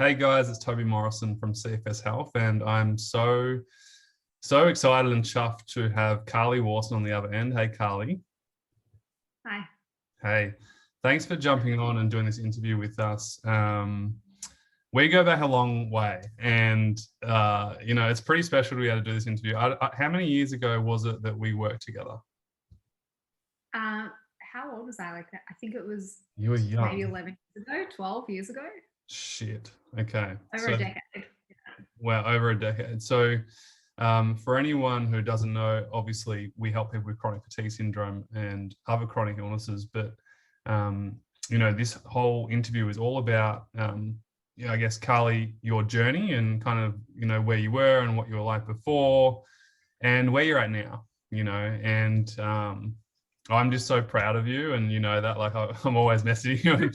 Hey guys, it's Toby Morrison from CFS Health, and I'm so excited and chuffed to have Carly Warson on the other end. Hey Carly. Hi. Hey, thanks for jumping on and doing this interview with us. We go back a long way, and it's pretty special to be able to do this interview. How many years ago was it that we worked together? How old was I? I think it was You were maybe young. 11 years ago, 12 years ago, Shit. Okay. over So, a decade. well, over a decade. So, for anyone who doesn't know, obviously we help people with chronic fatigue syndrome and other chronic illnesses, but this whole interview is all about, I guess, Carly, your journey and kind of, where you were and what you were like before and where you're at now, and I'm just so proud of you. And that, like, I'm always messaging you.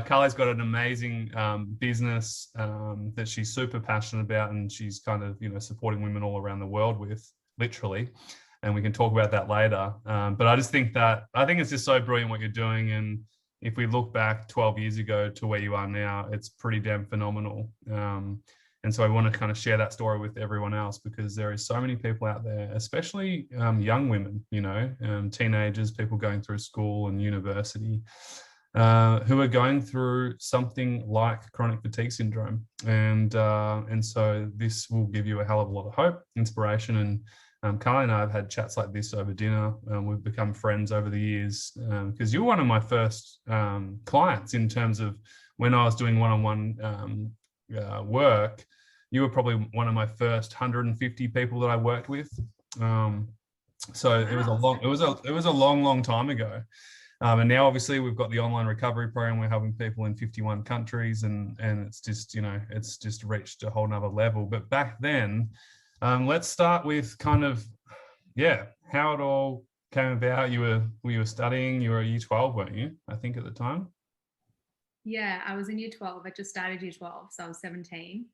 Carly's got an amazing business that she's super passionate about, and she's kind of, supporting women all around the world with, literally. And we can talk about that later. But I think it's just so brilliant what you're doing. And if we look back 12 years ago to where you are now, it's pretty damn phenomenal. And so I want to kind of share that story with everyone else, because there is so many people out there, especially young women, teenagers, people going through school and university, who are going through something like chronic fatigue syndrome. And so this will give you a hell of a lot of hope, inspiration. And Carly and I have had chats like this over dinner. We've become friends over the years, because you're one of my first clients in terms of when I was doing one-on-one work. You were probably one of my first 150 people that I worked with. So it was a long time ago. And now obviously we've got the online recovery program. We're helping people in 51 countries, and it's just, it's just reached a whole nother level. But back then, let's start with kind of, how it all came about. You were studying, you were a year 12, weren't you? I think at the time. Yeah, I was in year 12. I just started year 12, so I was 17.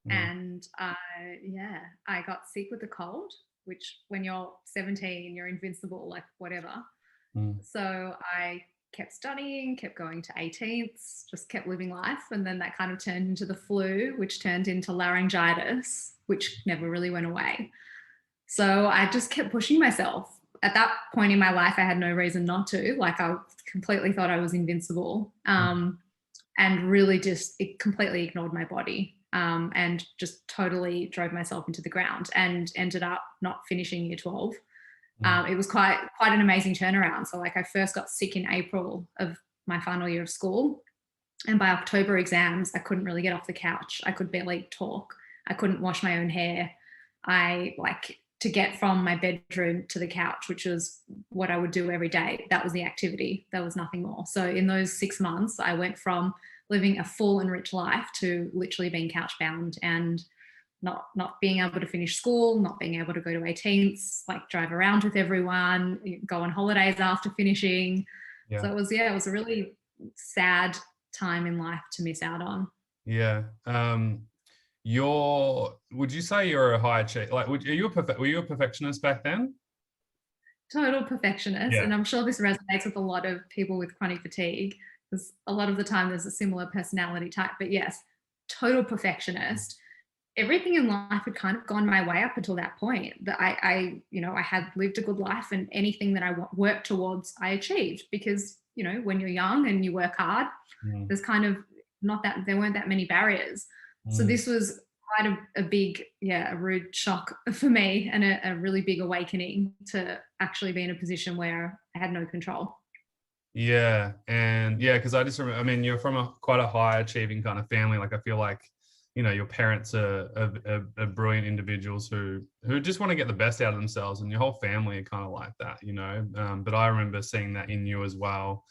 Mm. And I got sick with a cold, which when you're 17, you're invincible, like whatever. Mm. So I kept studying, kept going to 18ths, just kept living life. And then that kind of turned into the flu, which turned into laryngitis, which never really went away. So I just kept pushing myself. At that point in my life, I had no reason not to. Like, I completely thought I was invincible, and really just it completely ignored my body, and just totally drove myself into the ground, and ended up not finishing year 12. It was quite an amazing turnaround. So like, I first got sick in April of my final year of school, and by October exams, I couldn't really get off the couch. I could barely talk. I couldn't wash my own hair. I like to get from my bedroom to the couch, which was what I would do every day. That was the activity. There was nothing more. So in those 6 months, I went from living a full and rich life to literally being couch bound and not being able to finish school, not being able to go to 18ths, like drive around with everyone, go on holidays after finishing. Yeah. So it was a really sad time in life to miss out on. Yeah. Would you say you're a high achiever? Like, were you a perfectionist back then? Total perfectionist. Yeah. And I'm sure this resonates with a lot of people with chronic fatigue, because a lot of the time there's a similar personality type. But yes, total perfectionist. Everything in life had kind of gone my way up until that point. That I had lived a good life, and anything that I worked towards, I achieved. Because when you're young and you work hard, Mm. there's kind of there weren't that many barriers. So Mm. this was quite a big, a rude shock for me, and a really big awakening to actually be in a position where I had no control. Yeah. And yeah, because I just remember, I mean, you're from quite a high achieving kind of family. Like, I feel like, your parents are brilliant individuals who just want to get the best out of themselves, and your whole family are kind of like that, But I remember seeing that in you as well,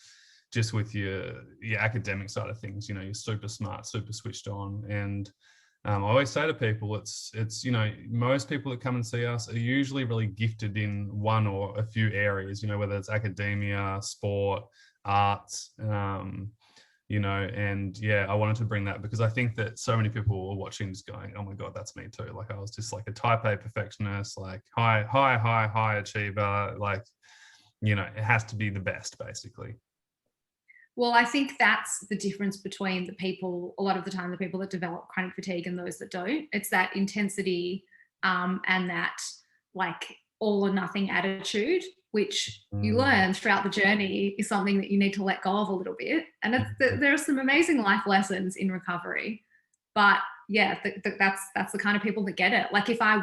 just with your academic side of things. You're super smart, super switched on. And I always say to people, it's most people that come and see us are usually really gifted in one or a few areas, whether it's academia, sport, arts, and yeah, I wanted to bring that because I think that so many people are watching this going, oh my God, that's me too. Like, I was just like a type A perfectionist, like high achiever, like, it has to be the best, basically. Well, I think that's the difference between the people, a lot of the time, the people that develop chronic fatigue and those that don't. It's that intensity and that like all or nothing attitude, which you learn throughout the journey is something that you need to let go of a little bit. And there are some amazing life lessons in recovery. But yeah, that's the kind of people that get it. Like if I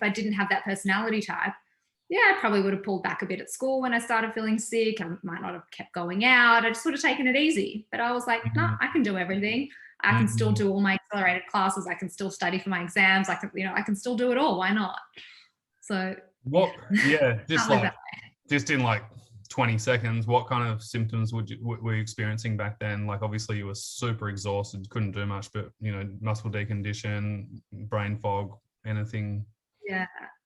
didn't have that personality type, yeah, I probably would have pulled back a bit at school when I started feeling sick. I might not have kept going out. I just would have taken it easy. But I was like, no, I can do everything. I can still do all my accelerated classes. I can still study for my exams. I can still do it all. Why not? So just in like 20 seconds, what kind of symptoms were you experiencing back then? Like obviously you were super exhausted, couldn't do much, but muscle decondition, brain fog, anything?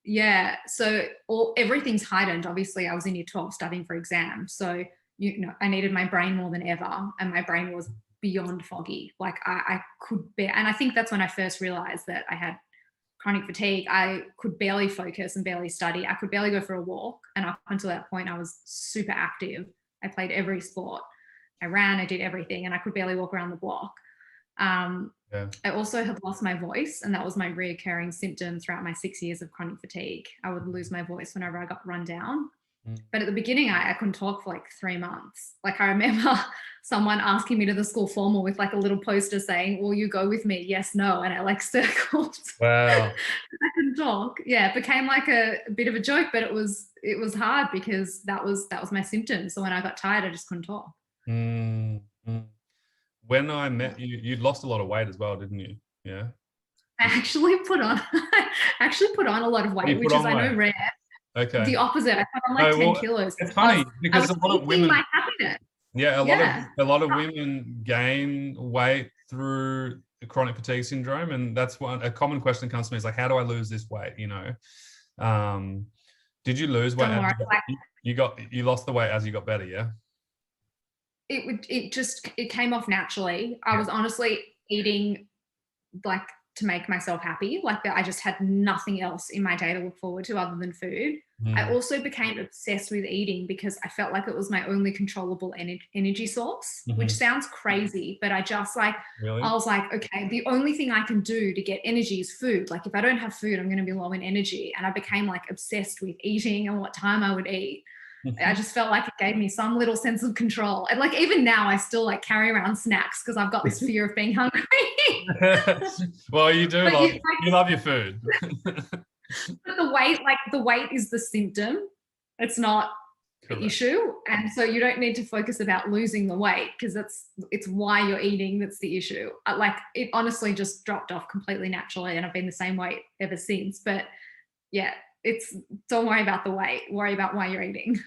Yeah. So everything's heightened. Obviously I was in year 12 studying for exams. So, I needed my brain more than ever. And my brain was beyond foggy. Like I could bear, and I think that's when I first realized that I had chronic fatigue. I could barely focus and barely study. I could barely go for a walk. And up until that point, I was super active. I played every sport. I ran, I did everything, and I could barely walk around the block. I also had lost my voice, and that was my reoccurring symptom throughout my 6 years of chronic fatigue. I would lose my voice whenever I got run down. But at the beginning, I couldn't talk for like 3 months. Like I remember someone asking me to the school formal with like a little poster saying, will you go with me? Yes, no. And I like circled. Wow. I couldn't talk. Yeah, it became like a bit of a joke, but it was hard because that was my symptom. So when I got tired, I just couldn't talk. When I met you, you'd lost a lot of weight as well, didn't you? Yeah. I actually put on a lot of weight, which is I know rare. Okay. The opposite. I put on like 10 kilos. It's funny because a lot of women, my happiness. Yeah, a lot of women gain weight through chronic fatigue syndrome, and that's a common question that comes to me is like, how do I lose this weight? Did you lose weight? You lost the weight as you got better, yeah? It came off naturally. I was honestly eating like to make myself happy, like that. I just had nothing else in my day to look forward to other than food. I also became obsessed with eating because I felt like it was my only controllable energy source, which sounds crazy, but I just really? I was like, okay, the only thing I can do to get energy is food. Like if I don't have food, I'm going to be low in energy. And I became like obsessed with eating and what time I would eat. I just felt like it gave me some little sense of control. And like even now I still like carry around snacks because I've got this fear of being hungry. Well, you do you love your food. But the weight is the symptom. It's not the issue. And so you don't need to focus about losing the weight because it's why you're eating that's the issue. Like it honestly just dropped off completely naturally and I've been the same weight ever since. But yeah, don't worry about the weight, worry about why you're eating.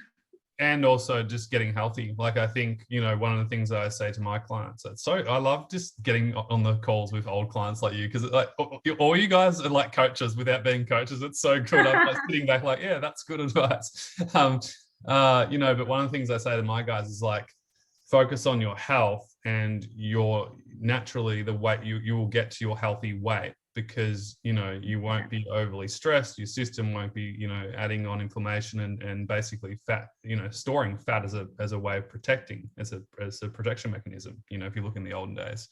And also just getting healthy. Like I think, one of the things that I say to my clients, I love just getting on the calls with old clients like you, because like all you guys are like coaches without being coaches. It's so good. I'm like sitting back like, yeah, that's good advice. But one of the things I say to my guys is like, focus on your health and naturally the weight you will get to your healthy weight. Because you won't be overly stressed, your system won't be adding on inflammation and basically fat, storing fat as a way of protecting, as a protection mechanism, if you look in the olden days.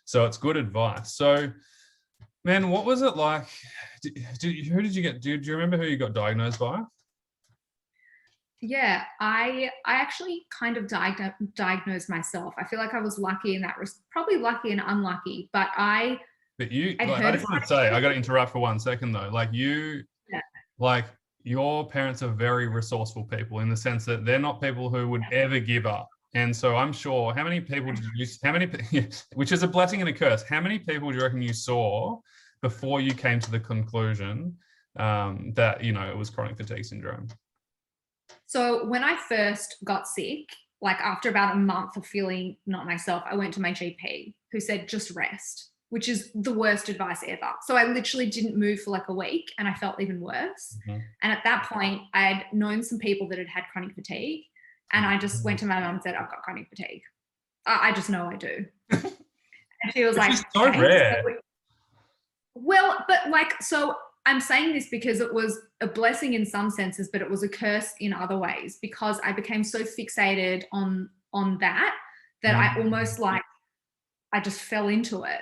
So it's good advice. So man, what was it like? Do you remember who you got diagnosed by? Yeah, I actually kind of diagnosed myself. I feel like I was lucky in that, probably lucky and unlucky, but I just want to say, I got to interrupt for 1 second though. Like your parents are very resourceful people in the sense that they're not people who would ever give up. And so I'm sure, which is a blessing and a curse. How many people do you reckon you saw before you came to the conclusion that, it was chronic fatigue syndrome? So when I first got sick, like after about a month of feeling not myself, I went to my GP who said, just rest, which is the worst advice ever. So I literally didn't move for like a week and I felt even worse. And at that point, I had known some people that had chronic fatigue. And I just went to my mum and said, I've got chronic fatigue. I just know I do. And she was like, it's so rare. Well, but so I'm saying this because it was a blessing in some senses, but it was a curse in other ways because I became so fixated on on that I almost like, I just fell into it.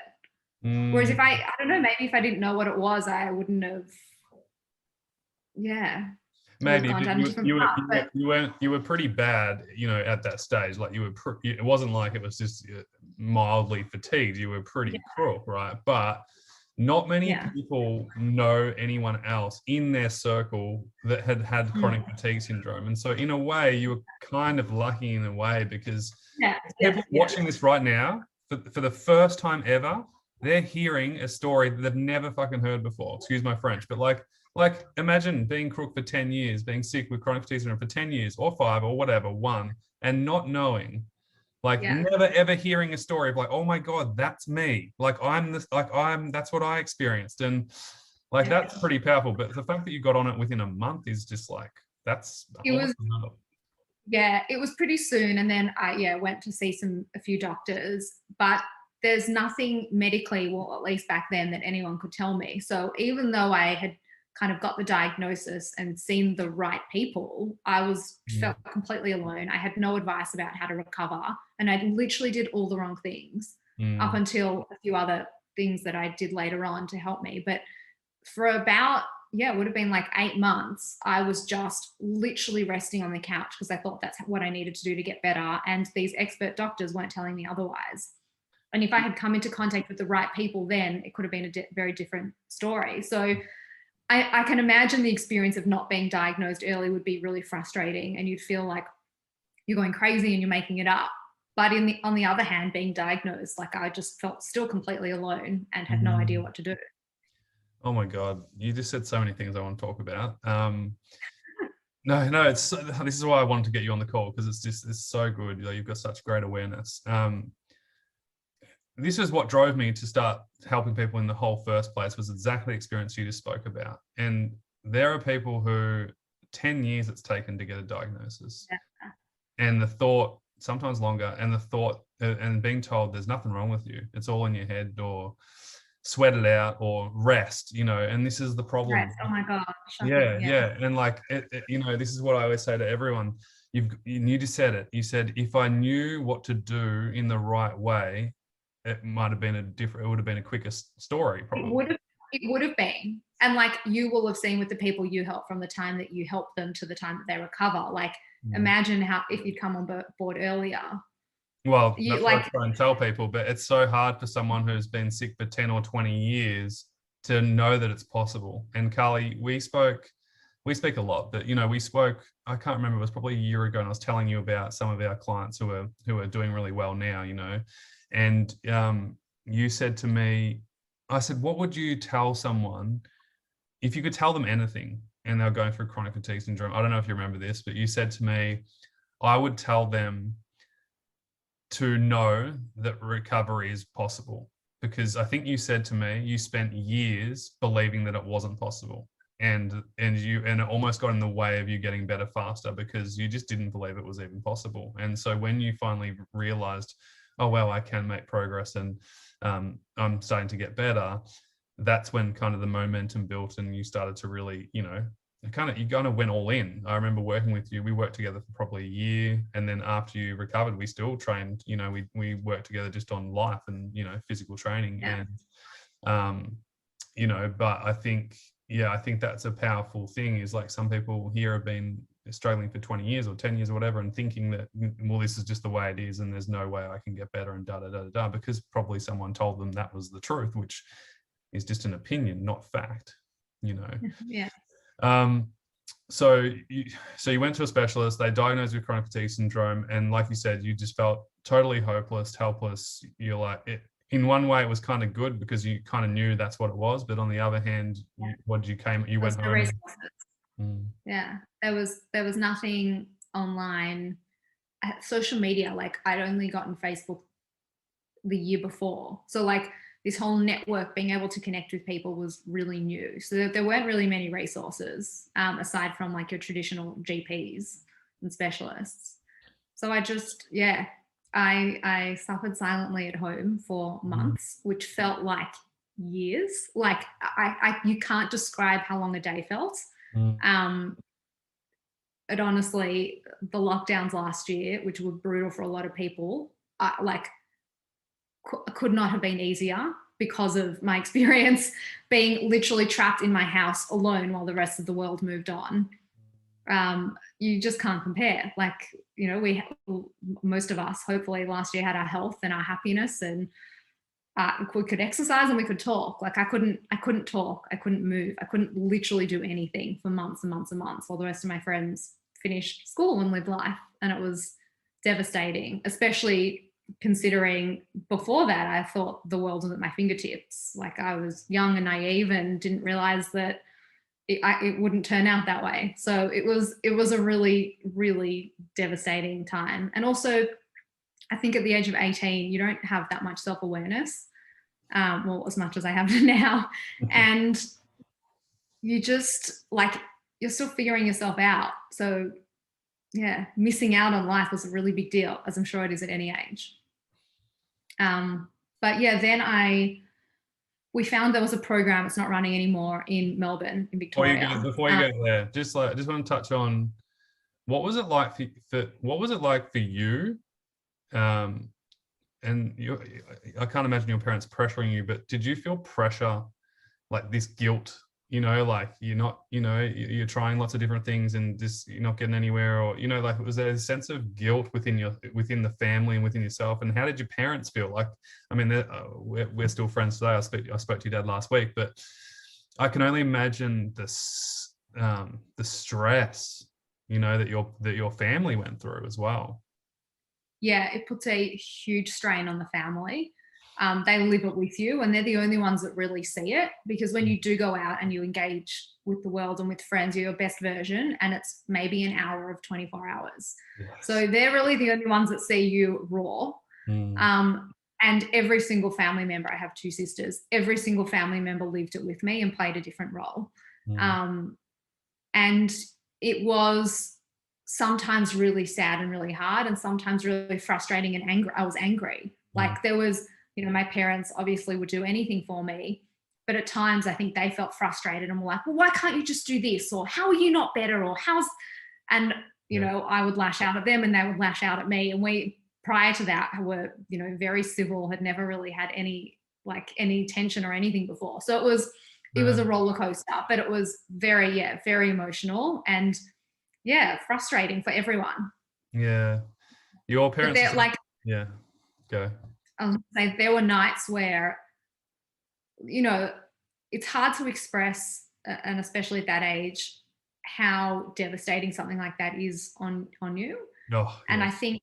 Whereas if I don't know, maybe if I didn't know what it was, I wouldn't have, would have Maybe, gone but down a different path. But you were pretty bad, at that stage. Like it wasn't like it was just mildly fatigued. You were pretty crook, right? But not many people know anyone else in their circle that had chronic fatigue syndrome. And so in a way, you were kind of lucky in a way, because people watching this right now, for the first time ever, they're hearing a story that they've never fucking heard before. Excuse my French, but like imagine being crook for 10 years, being sick with chronic fatigue syndrome for 10 years or 5 or whatever, one, and not knowing. Like never ever hearing a story of like, oh my God, that's me. Like that's what I experienced. And like, that's pretty powerful. But the fact that you got on it within a month is just like, that's it was pretty soon. And then I went to see a few doctors, but there's nothing medically, well, at least back then, that anyone could tell me. So even though I had kind of got the diagnosis and seen the right people, I felt completely alone. I had no advice about how to recover, and I literally did all the wrong things up until a few other things that I did later on to help me. But for about, it would have been like 8 months, I was just literally resting on the couch because I thought that's what I needed to do to get better. And these expert doctors weren't telling me otherwise. And if I had come into contact with the right people then, it could have been a very different story. So I can imagine the experience of not being diagnosed early would be really frustrating, and you'd feel like you're going crazy and you're making it up. But on the other hand, being diagnosed, like, I just felt still completely alone and had no idea what to do. Oh my God, you just said so many things I want to talk about. No, this is why I wanted to get you on the call, because it's so good. You've got such great awareness. This is what drove me to start helping people in the whole first place, was exactly the experience you just spoke about. And there are people who 10 years it's taken to get a diagnosis. And the thought, sometimes longer, and the thought and being told there's nothing wrong with you. It's all in your head, or sweat it out, or rest, and this is the problem. Rest. Oh my God. Yeah. And like, this is what I always say to everyone. You just said it. You said, if I knew what to do in the right way, it would have been a quicker story, probably. It would have been. And like, you will have seen with the people you help, from the time that you help them to the time that they recover. Like, imagine if you'd come on board earlier. Well, that's what I try and tell people, but it's so hard for someone who's been sick for 10 or 20 years to know that it's possible. And Carly, we speak a lot, but we spoke, I can't remember, it was probably a year ago, and I was telling you about some of our clients who are doing really well now, and you said to me, I said, what would you tell someone if you could tell them anything and they're going through chronic fatigue syndrome? I don't know if you remember this, but you said to me, I would tell them to know that recovery is possible, because I think you said to me, you spent years believing that it wasn't possible, and it almost got in the way of you getting better faster, because you just didn't believe it was even possible. And so when you finally realized, oh well, I can make progress, and I'm starting to get better, that's when kind of the momentum built, and you started to really, you kind of went all in. I remember working with you. We worked together for probably a year, and then after you recovered, we still trained. We worked together just on life and physical training. And but I think that's a powerful thing. Is like, some people here have been struggling for 20 years or 10 years or whatever, and thinking that, well, this is just the way it is, and there's no way I can get better, and because probably someone told them that was the truth, which is just an opinion, not fact. Yeah. So you went to a specialist, they diagnosed you with chronic fatigue syndrome, and like you said, you just felt totally hopeless, helpless. You're like, in one way it was kind of good, because you kind of knew that's what it was, but on the other hand, you went home. Yeah, there was nothing online. Social media, like, I'd only gotten Facebook the year before, so like, this whole network, being able to connect with people, was really new. So there weren't really many resources aside from like your traditional GPs and specialists. So I just, I suffered silently at home for months, which felt like years. Like, you can't describe how long a day felt. it honestly, the lockdowns last year, which were brutal for a lot of people, like could not have been easier because of my experience being literally trapped in my house alone while the rest of the world moved on. You just can't compare. Like, you know, most of us, hopefully last year, had our health and our happiness, and we could exercise and we could talk. Like I couldn't talk, I couldn't move, I couldn't literally do anything for months and months and months while the rest of my friends finished school and lived life. And it was devastating, especially considering before that I thought the world was at my fingertips. Like I was young and naive and didn't realize that it wouldn't turn out that way. So it was a really, really devastating time. And also, I think at the age of 18, you don't have that much self-awareness, well, as much as I have now. And you just like, you're still figuring yourself out. So yeah, missing out on life was a really big deal, as I'm sure it is at any age. But yeah, then we found there was a program, it's not running anymore, in Melbourne, in Victoria. Before you go there, just want to touch on, what was it like for you? And I can't imagine your parents pressuring you, but did you feel pressure, like this guilt, you know, like you're not, you know, you're trying lots of different things and just you're not getting anywhere, or, you know, like was there a sense of guilt within the family and within yourself? And how did your parents feel? Like, I mean, we're still friends today. I spoke to your dad last week, but I can only imagine the stress, you know, that your family went through as well. Yeah, it puts a huge strain on the family. They live it with you, and they're the only ones that really see it, because when you do go out and you engage with the world and with friends, you're your best version, and it's maybe an hour of 24 hours. Yes. So they're really the only ones that see you raw. And every single family member, I have 2 sisters, every single family member lived it with me and played a different role. And it was sometimes really sad and really hard, and sometimes really frustrating and angry. I was angry. Like there was, you know, my parents obviously would do anything for me, but at times I think they felt frustrated and were like, well, why can't you just do this? Or how are you not better? Or and you know, I would lash out at them and they would lash out at me. And we, prior to that, were, you know, very civil, had never really had any tension or anything before. So it was a roller coaster, but it was very emotional and frustrating for everyone. Yeah. Your parents, yeah, go. I was gonna say, there were nights where, you know, it's hard to express, and especially at that age, how devastating something like that is on you. Oh, and I think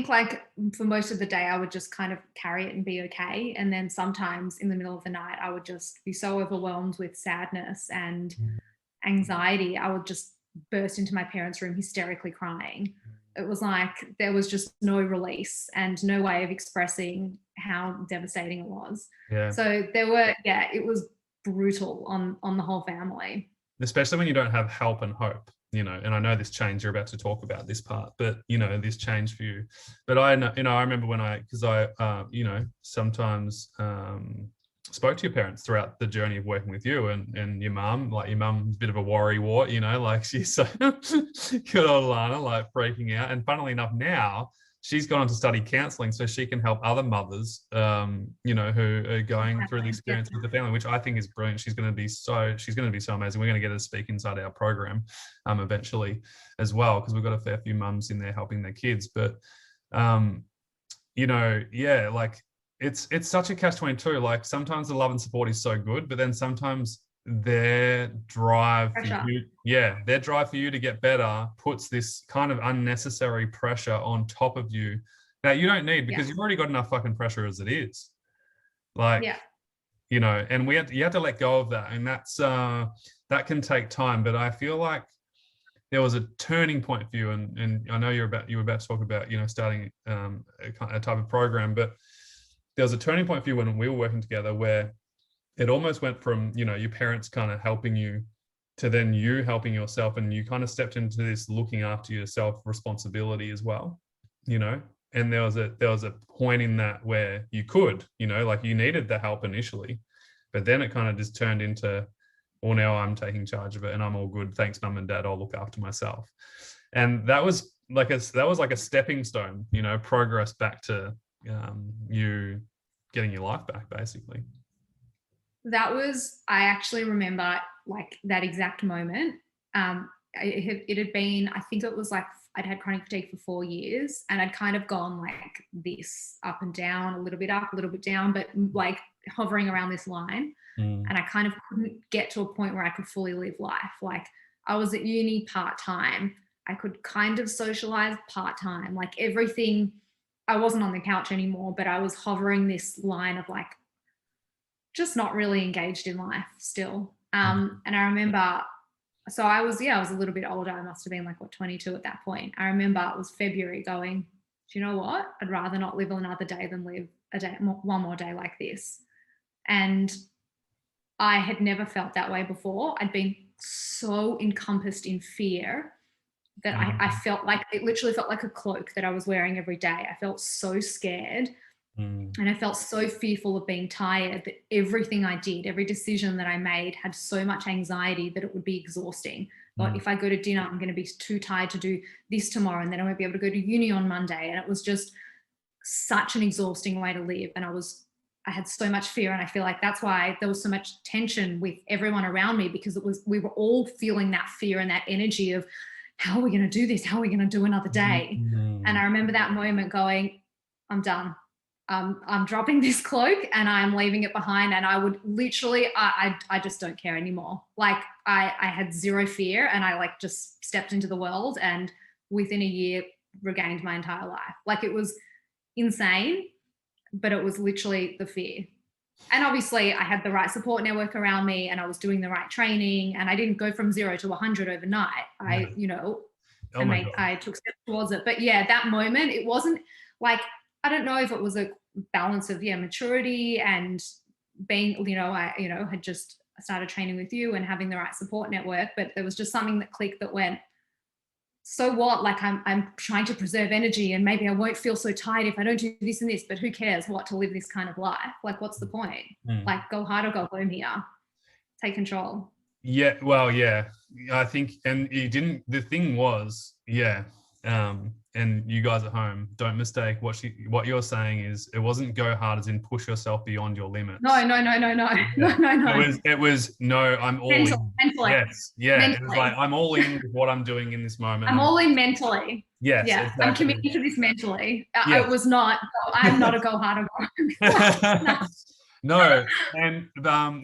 like for most of the day I would just kind of carry it and be okay, and then sometimes in the middle of the night I would just be so overwhelmed with sadness and anxiety, I would just burst into my parents' room hysterically crying. It was like there was just no release and no way of expressing how devastating it was. Yeah. So it was brutal on the whole family. Especially when you don't have help and hope, you know, and I know this change, you're about to talk about this part, but, you know, this change for you. But I know, you know, I remember when because I, you know, sometimes spoke to your parents throughout the journey of working with you, and your mum, like your mum's a bit of a worrywart, you know, like she's so good old Lana, like freaking out. And funnily enough, now she's gone on to study counselling so she can help other mothers, you know, who are going through the experience with the family, which I think is brilliant. She's going to be so amazing. We're going to get her to speak inside our program eventually as well, because we've got a fair few mums in there helping their kids. But, you know, yeah, like, it's such a catch-22. Like sometimes the love and support is so good, but then sometimes their drive for you to get better puts this kind of unnecessary pressure on top of you that you don't need, because you've already got enough fucking pressure as it is. Like, you know, and you have to let go of that, and that's that can take time. But I feel like there was a turning point for you, and I know you were about to talk about, you know, starting a type of program, but there was a turning point for you when we were working together, where it almost went from, you know, your parents kind of helping you to then you helping yourself, and you kind of stepped into this looking after yourself responsibility as well, you know. And there was a point in that where you could, you know, like you needed the help initially, but then it kind of just turned into well, now I'm taking charge of it and I'm all good. Thanks, mum and dad. I'll look after myself. And that was like a stepping stone, you know, progress back to you getting your life back, basically. I actually remember like that exact moment. It had been, I think it was like, I'd had chronic fatigue for 4 years, and I'd kind of gone like this up and down, a little bit up, a little bit down, but like hovering around this line. And I kind of couldn't get to a point where I could fully live life. Like I was at uni part-time. I could kind of socialize part-time, like everything. I wasn't on the couch anymore, but I was hovering this line of like, just not really engaged in life still. And I remember, so I was a little bit older. I must have been like, 22 at that point. I remember it was February going, do you know what? I'd rather not live another day than live one more day like this. And I had never felt that way before. I'd been so encompassed in fear that I felt like, it literally felt like a cloak that I was wearing every day. I felt so scared. And I felt so fearful of being tired that everything I did, every decision that I made had so much anxiety that it would be exhausting. But if I go to dinner, I'm going to be too tired to do this tomorrow, and then I won't be able to go to uni on Monday. And it was just such an exhausting way to live. And I had so much fear, and I feel like that's why there was so much tension with everyone around me, because we were all feeling that fear and that energy of, how are we going to do this? How are we going to do another day? And I remember that moment going, I'm done. I'm dropping this cloak and I'm leaving it behind. And I would literally, I just don't care anymore. Like I had zero fear, and I like just stepped into the world, and within a year regained my entire life. Like it was insane, but it was literally the fear. And obviously I had the right support network around me, and I was doing the right training, and I didn't go from 0 to 100 overnight. I took steps towards it. But yeah, that moment, it wasn't like, I don't know if it was a balance of maturity and being, I had just started training with you and having the right support network, but there was just something that clicked that went, so what? Like I'm trying to preserve energy, and maybe I won't feel so tired if I don't do this and this, but who cares what to live this kind of life? Like, what's the point? Like, go hard or go home here. Take control. Yeah, well, yeah, I think, and the thing was, and you guys at home, don't mistake what you're saying is, it wasn't go hard as in push yourself beyond your limits. No. It was no, I'm all in. Mentally. Yes, yeah. Mentally. It was like, I'm all in with what I'm doing in this moment. I'm all in mentally. Yes, yeah. Exactly. I'm committed to this mentally. Yes. It was not. I'm not a go hard or go. No, and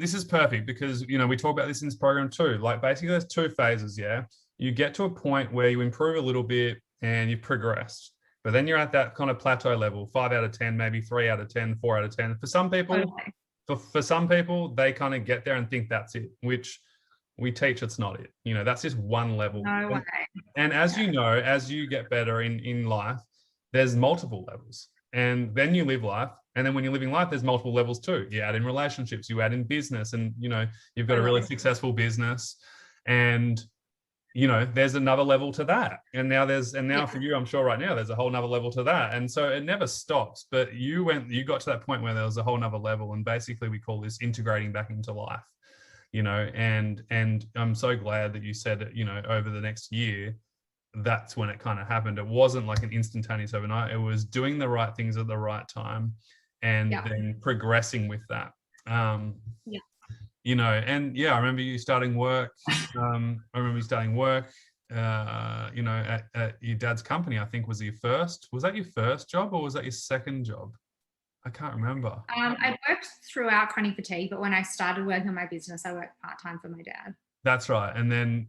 this is perfect, because we talk about this in this program too. Like basically, there's 2 phases. Yeah, you get to a point where you improve a little bit and you've progressed, but then you're at that kind of plateau level, 5 out of 10, maybe 3 out of 10, 4 out of 10. For some people, for some people, they kind of get there and think that's it, which we teach it's not it. That's just one level. No way. And as you know, as you get better in life, there's multiple levels, and then you live life. And then when you're living life, there's multiple levels too. You add in relationships, you add in business, and you've got a really successful business, and there's another level to that. And now for you, I'm sure right now there's a whole nother level to that. And so it never stops. But you got to that point where there was a whole nother level, and basically we call this integrating back into life. And I'm so glad that you said that, over the next year, that's when it kind of happened. It wasn't like an instantaneous overnight. It was doing the right things at the right time, and then progressing with that. I remember you starting work. At your dad's company. I think was that your first job, or was that your second job? I can't remember. I worked throughout chronic fatigue, but when I started working on my business, I worked part-time for my dad. That's right. And then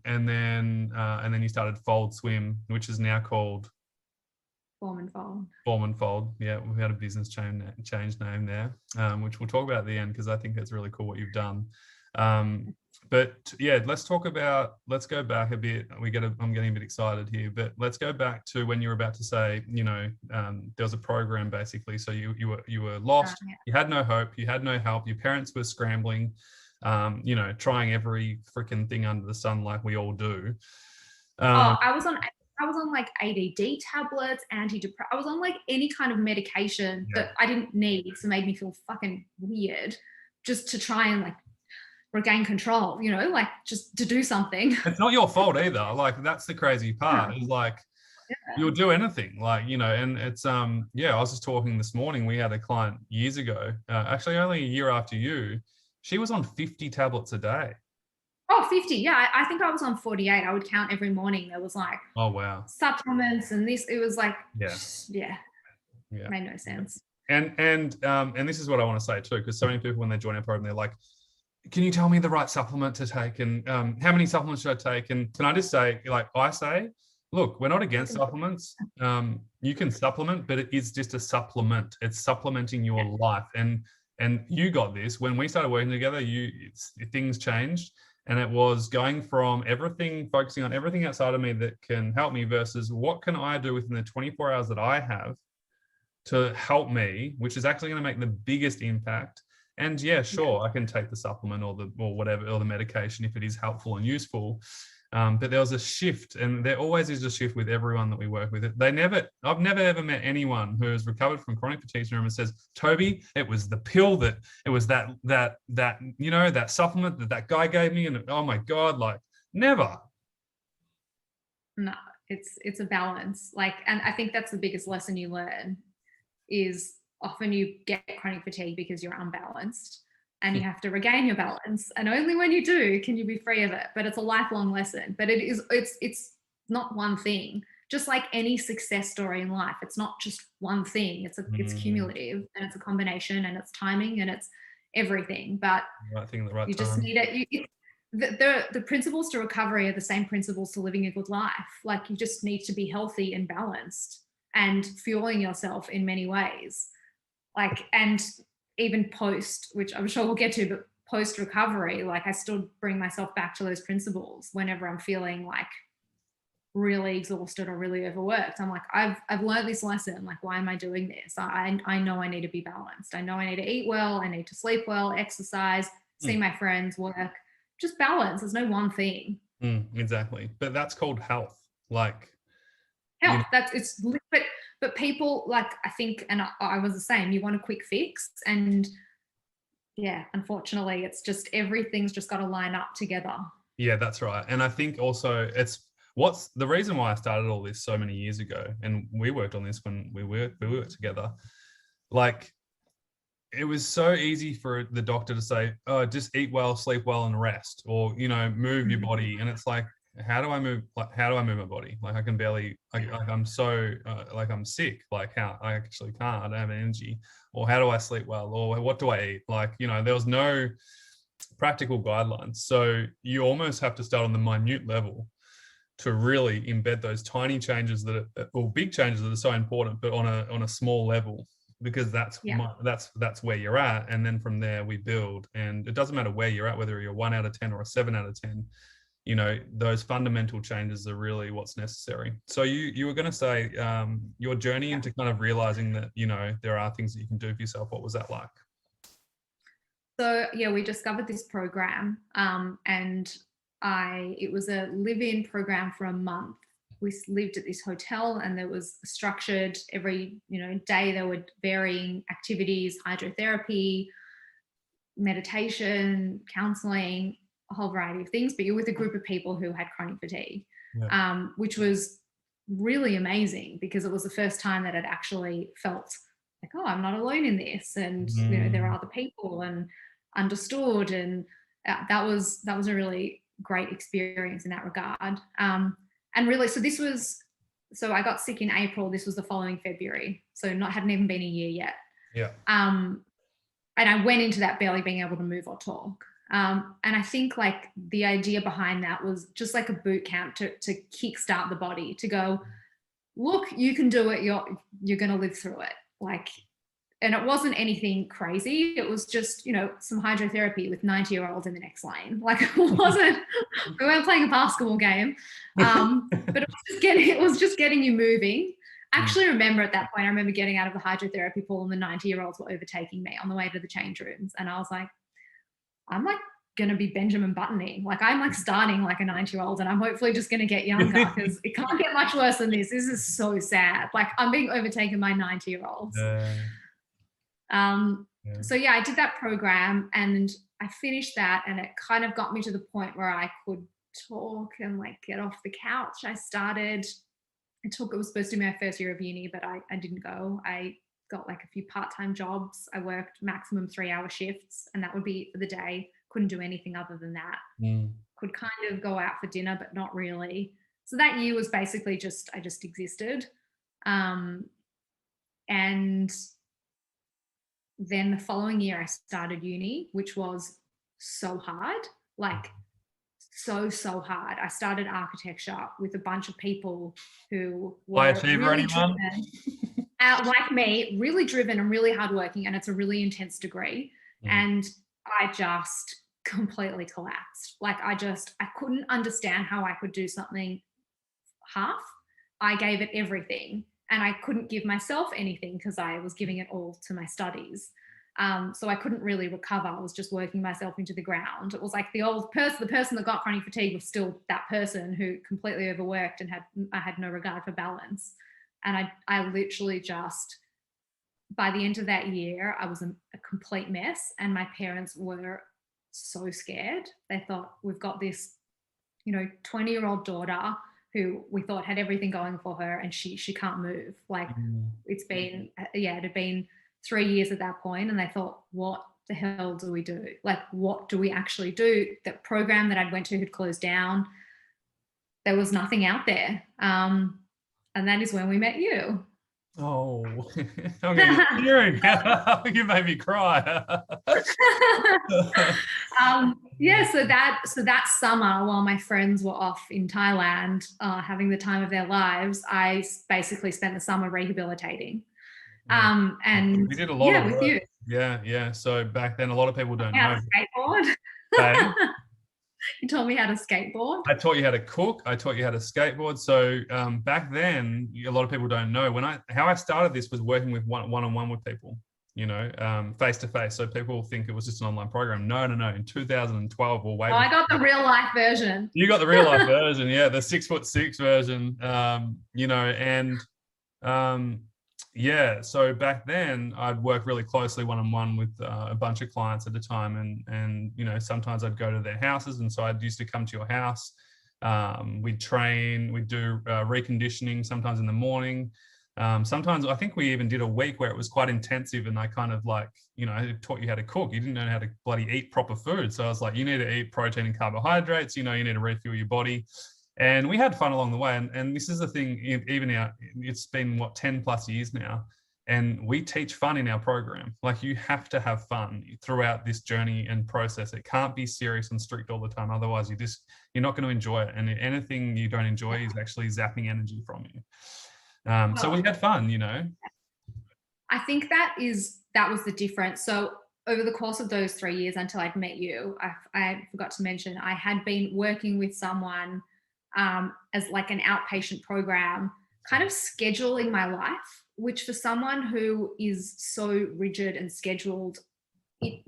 you started Fold Swim, which is now called Form and Fold. Form and Fold. Yeah, we had a business change name there, which we'll talk about at the end, because I think it's really cool what you've done. But yeah, let's go back a bit. I'm getting a bit excited here, but let's go back to when you were about to say, there was a program basically. So you were lost. You had no hope. You had no help. Your parents were scrambling, trying every freaking thing under the sun, like we all do. I was on like ADD tablets, antidepressants. I was on like any kind of medication that I didn't need, so it made me feel fucking weird, just to try and like regain control, you know, like just to do something. It's not your fault either. Like, that's the crazy part, is like, you'll do anything, like, you know. And it's yeah, I was just talking this morning, we had a client years ago, actually only a year after you, she was on 50 tablets a day. Oh, 50. Yeah, I think I was on 48. I would count every morning. There was like Oh wow. supplements and this. It was like, Yeah. yeah, made no sense. And this is what I want to say too, because so many people, when they join our program, they're like, can you tell me the right supplement to take, and how many supplements should I take? And can I just say, like I say, look, we're not against supplements. You can supplement, but it is just a supplement. It's supplementing your life. And you got this when we started working together. Things changed, and it was going from everything, focusing on everything outside of me that can help me, versus what can I do within the 24 hours that I have to help me, which is actually going to make the biggest impact. And yeah, sure, I can take the supplement or whatever, or the medication if it is helpful and useful. But there was a shift, and there always is a shift with everyone that we work with. I've never ever met anyone who has recovered from chronic fatigue syndrome and says, Toby, it was the pill that you know, that supplement that guy gave me, and oh my God, like, never. No, it's a balance. Like, and I think that's the biggest lesson you learn, is often you get chronic fatigue because you're unbalanced, and you have to regain your balance. And only when you do can you be free of it. But it's a lifelong lesson. But it's not one thing. Just like any success story in life, it's not just one thing. It's cumulative, and it's a combination, and it's timing, and it's everything. But right thing at the right you time. just need it. The principles to recovery are the same principles to living a good life. Like, you just need to be healthy and balanced and fueling yourself in many ways. Like, and even post, which I'm sure we'll get to, but post recovery, like, I still bring myself back to those principles whenever I'm feeling like really exhausted or really overworked. I'm like, I've learned this lesson. Like, why am I doing this? I know I need to be balanced. I know I need to eat well. I need to sleep well, exercise, see my friends, work. Just balance. There's no one thing. Exactly. But that's called health. Like, health. But people, like, I think, and I was the same, you want a quick fix, and yeah, unfortunately it's just, everything's just got to line up together. Yeah, that's right. And I think also what's the reason why I started all this so many years ago, and we worked on this when we worked together. Like, it was so easy for the doctor to say, oh, just eat well, sleep well, and rest, or, you know, move your body. And it's like, how do I move my body? Like, I can barely, I'm so like, I'm sick. Like, how I actually can't, I don't have energy. Or how do I sleep well? Or what do I eat? Like, you know, there was no practical guidelines. So you almost have to start on the minute level to really embed those tiny changes or big changes that are so important, but on a small level, because that's where you're at. And then from there we build. And it doesn't matter where you're at, whether you're 1 out of 10 or a 7 out of 10. You know, those fundamental changes are really what's necessary. So you were going to say your journey into kind of realizing that, you know, there are things that you can do for yourself. What was that like? So yeah, we discovered this program, and it was a live-in program for a month. We lived at this hotel, and there was structured every, you know, day there were varying activities, hydrotherapy, meditation, counseling, a whole variety of things, but you're with a group of people who had chronic fatigue, which was really amazing, because it was the first time that I'd actually felt like, oh, I'm not alone in this, and you know, there are other people, and understood, and that was a really great experience in that regard. And really, so I got sick in April. This was the following February, so hadn't even been a year yet. Yeah. And I went into that barely being able to move or talk. And I think, like, the idea behind that was just like a boot camp to kickstart the body, to go, look, you can do it. You're going to live through it. Like, and it wasn't anything crazy. It was just, you know, some hydrotherapy with 90-year-olds in the next lane. Like, we weren't playing a basketball game. But it was just getting you moving. I actually remember at that point, I remember getting out of the hydrotherapy pool, and the 90-year-olds were overtaking me on the way to the change rooms. And I was like, I'm like going to be Benjamin Buttoning. Like, I'm like starting like a 90-year-old, and I'm hopefully just going to get younger, because it can't get much worse than this. This is so sad. Like, I'm being overtaken by 90-year-olds. So yeah, I did that program, and I finished that, and it kind of got me to the point where I could talk and like get off the couch. It was supposed to be my first year of uni, but I didn't go. I got like a few part-time jobs. I worked maximum 3-hour shifts, and that would be it for the day. Couldn't do anything other than that. Could kind of go out for dinner, but not really. So that year was basically I just existed. And then the following year I started uni, which was so hard, like so hard. I started architecture with a bunch of people who were really driven, like me, really driven and really hardworking, and it's a really intense degree. And I just completely collapsed. Like I couldn't understand how I could do something half. I gave it everything, and I couldn't give myself anything because I was giving it all to my studies. So I couldn't really recover. I was just working myself into the ground. It was like the person that got chronic fatigue was still that person who completely overworked and I had no regard for balance. And I literally just, by the end of that year, I was a complete mess, and my parents were so scared. They thought, we've got this, 20-year-old daughter who we thought had everything going for her, and she can't move. Like it had been 3 years at that point, and they thought, what the hell do we do? Like, what do we actually do? The program that I went to had closed down. There was nothing out there. And that is when we met you. Oh, I'm getting tearing. You made me cry. So that summer, while my friends were off in Thailand having the time of their lives, I basically spent the summer rehabilitating. And we did a lot of with work. you. Yeah. So back then, a lot of people don't know. How to skateboard. Okay. You taught me how to skateboard. I taught you how to cook. I taught you how to skateboard. So back then, a lot of people don't know. How I started this was working with one-on-one with people, face to face. So people think it was just an online program. No. In 2012, I got the real life version. You got the real life version, yeah, the 6'6" version. So back then I'd work really closely one-on-one with a bunch of clients at a time, and sometimes I'd go to their houses, and so I'd used to come to your house. We'd train, we'd do reconditioning sometimes in the morning. Sometimes I think we even did a week where it was quite intensive, and I kind of I taught you how to cook. You didn't know how to bloody eat proper food. So I was like, you need to eat protein and carbohydrates, you need to refuel your body. And we had fun along the way. And this is the thing, even it's been 10 plus years now. And we teach fun in our program. Like, you have to have fun throughout this journey and process. It can't be serious and strict all the time. Otherwise, you're not going to enjoy it. And anything you don't enjoy is actually zapping energy from you. So we had fun, I think that was the difference. So over the course of those 3 years until I'd met you, I forgot to mention, I had been working with someone as like an outpatient program, kind of scheduling my life, which for someone who is so rigid and scheduled, it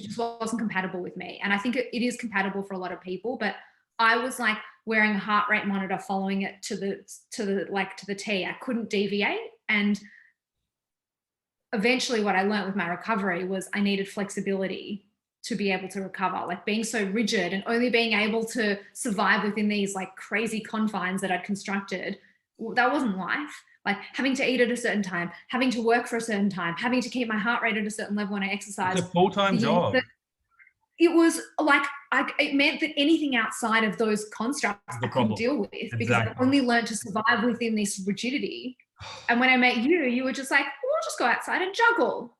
just wasn't compatible with me. And I think it is compatible for a lot of people, but I was like wearing a heart rate monitor, following it to the T. I couldn't deviate. And eventually what I learned with my recovery was I needed flexibility to be able to recover. Like, being so rigid and only being able to survive within these like crazy confines that I'd constructed, that wasn't life. Like, having to eat at a certain time, having to work for a certain time, having to keep my heart rate at a certain level when I exercise. It's a full-time job. It was like, it meant that anything outside of those constructs I couldn't deal with, because I only learned to survive within this rigidity. And when I met you, you were just like, we'll just go outside and juggle.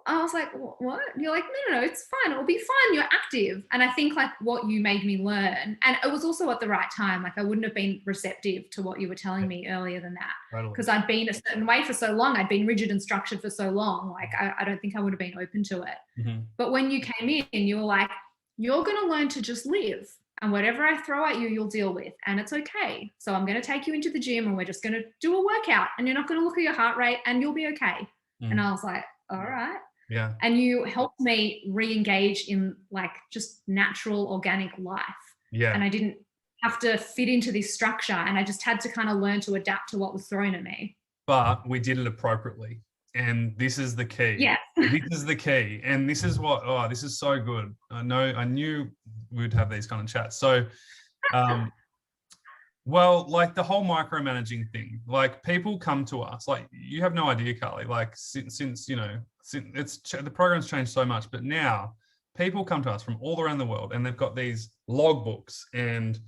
I was like, what? And you're like, no, it's fine. It'll be fine. You're active. And I think like what you made me learn, and it was also at the right time. Like, I wouldn't have been receptive to what you were telling me earlier than that, because I'd been a certain way for so long. I'd been rigid and structured for so long. Like, I don't think I would have been open to it. Mm-hmm. But when you came in, you were like, you're going to learn to just live, and whatever I throw at you, you'll deal with, and it's okay. So I'm going to take you into the gym, and we're just going to do a workout, and you're not going to look at your heart rate, and you'll be okay. Mm. And I was like, all right. Yeah. And you helped me re-engage in like just natural organic life. Yeah. And I didn't have to fit into this structure, and I just had to kind of learn to adapt to what was thrown at me. But we did it appropriately. And this is the key. Yeah. This is the key. And this is what, oh, this is so good. I knew we'd have these kind of chats. So, well, like the whole micromanaging thing, like people come to us, like you have no idea, Carly, like since you know, the program's changed so much, but now people come to us from all around the world and they've got these logbooks and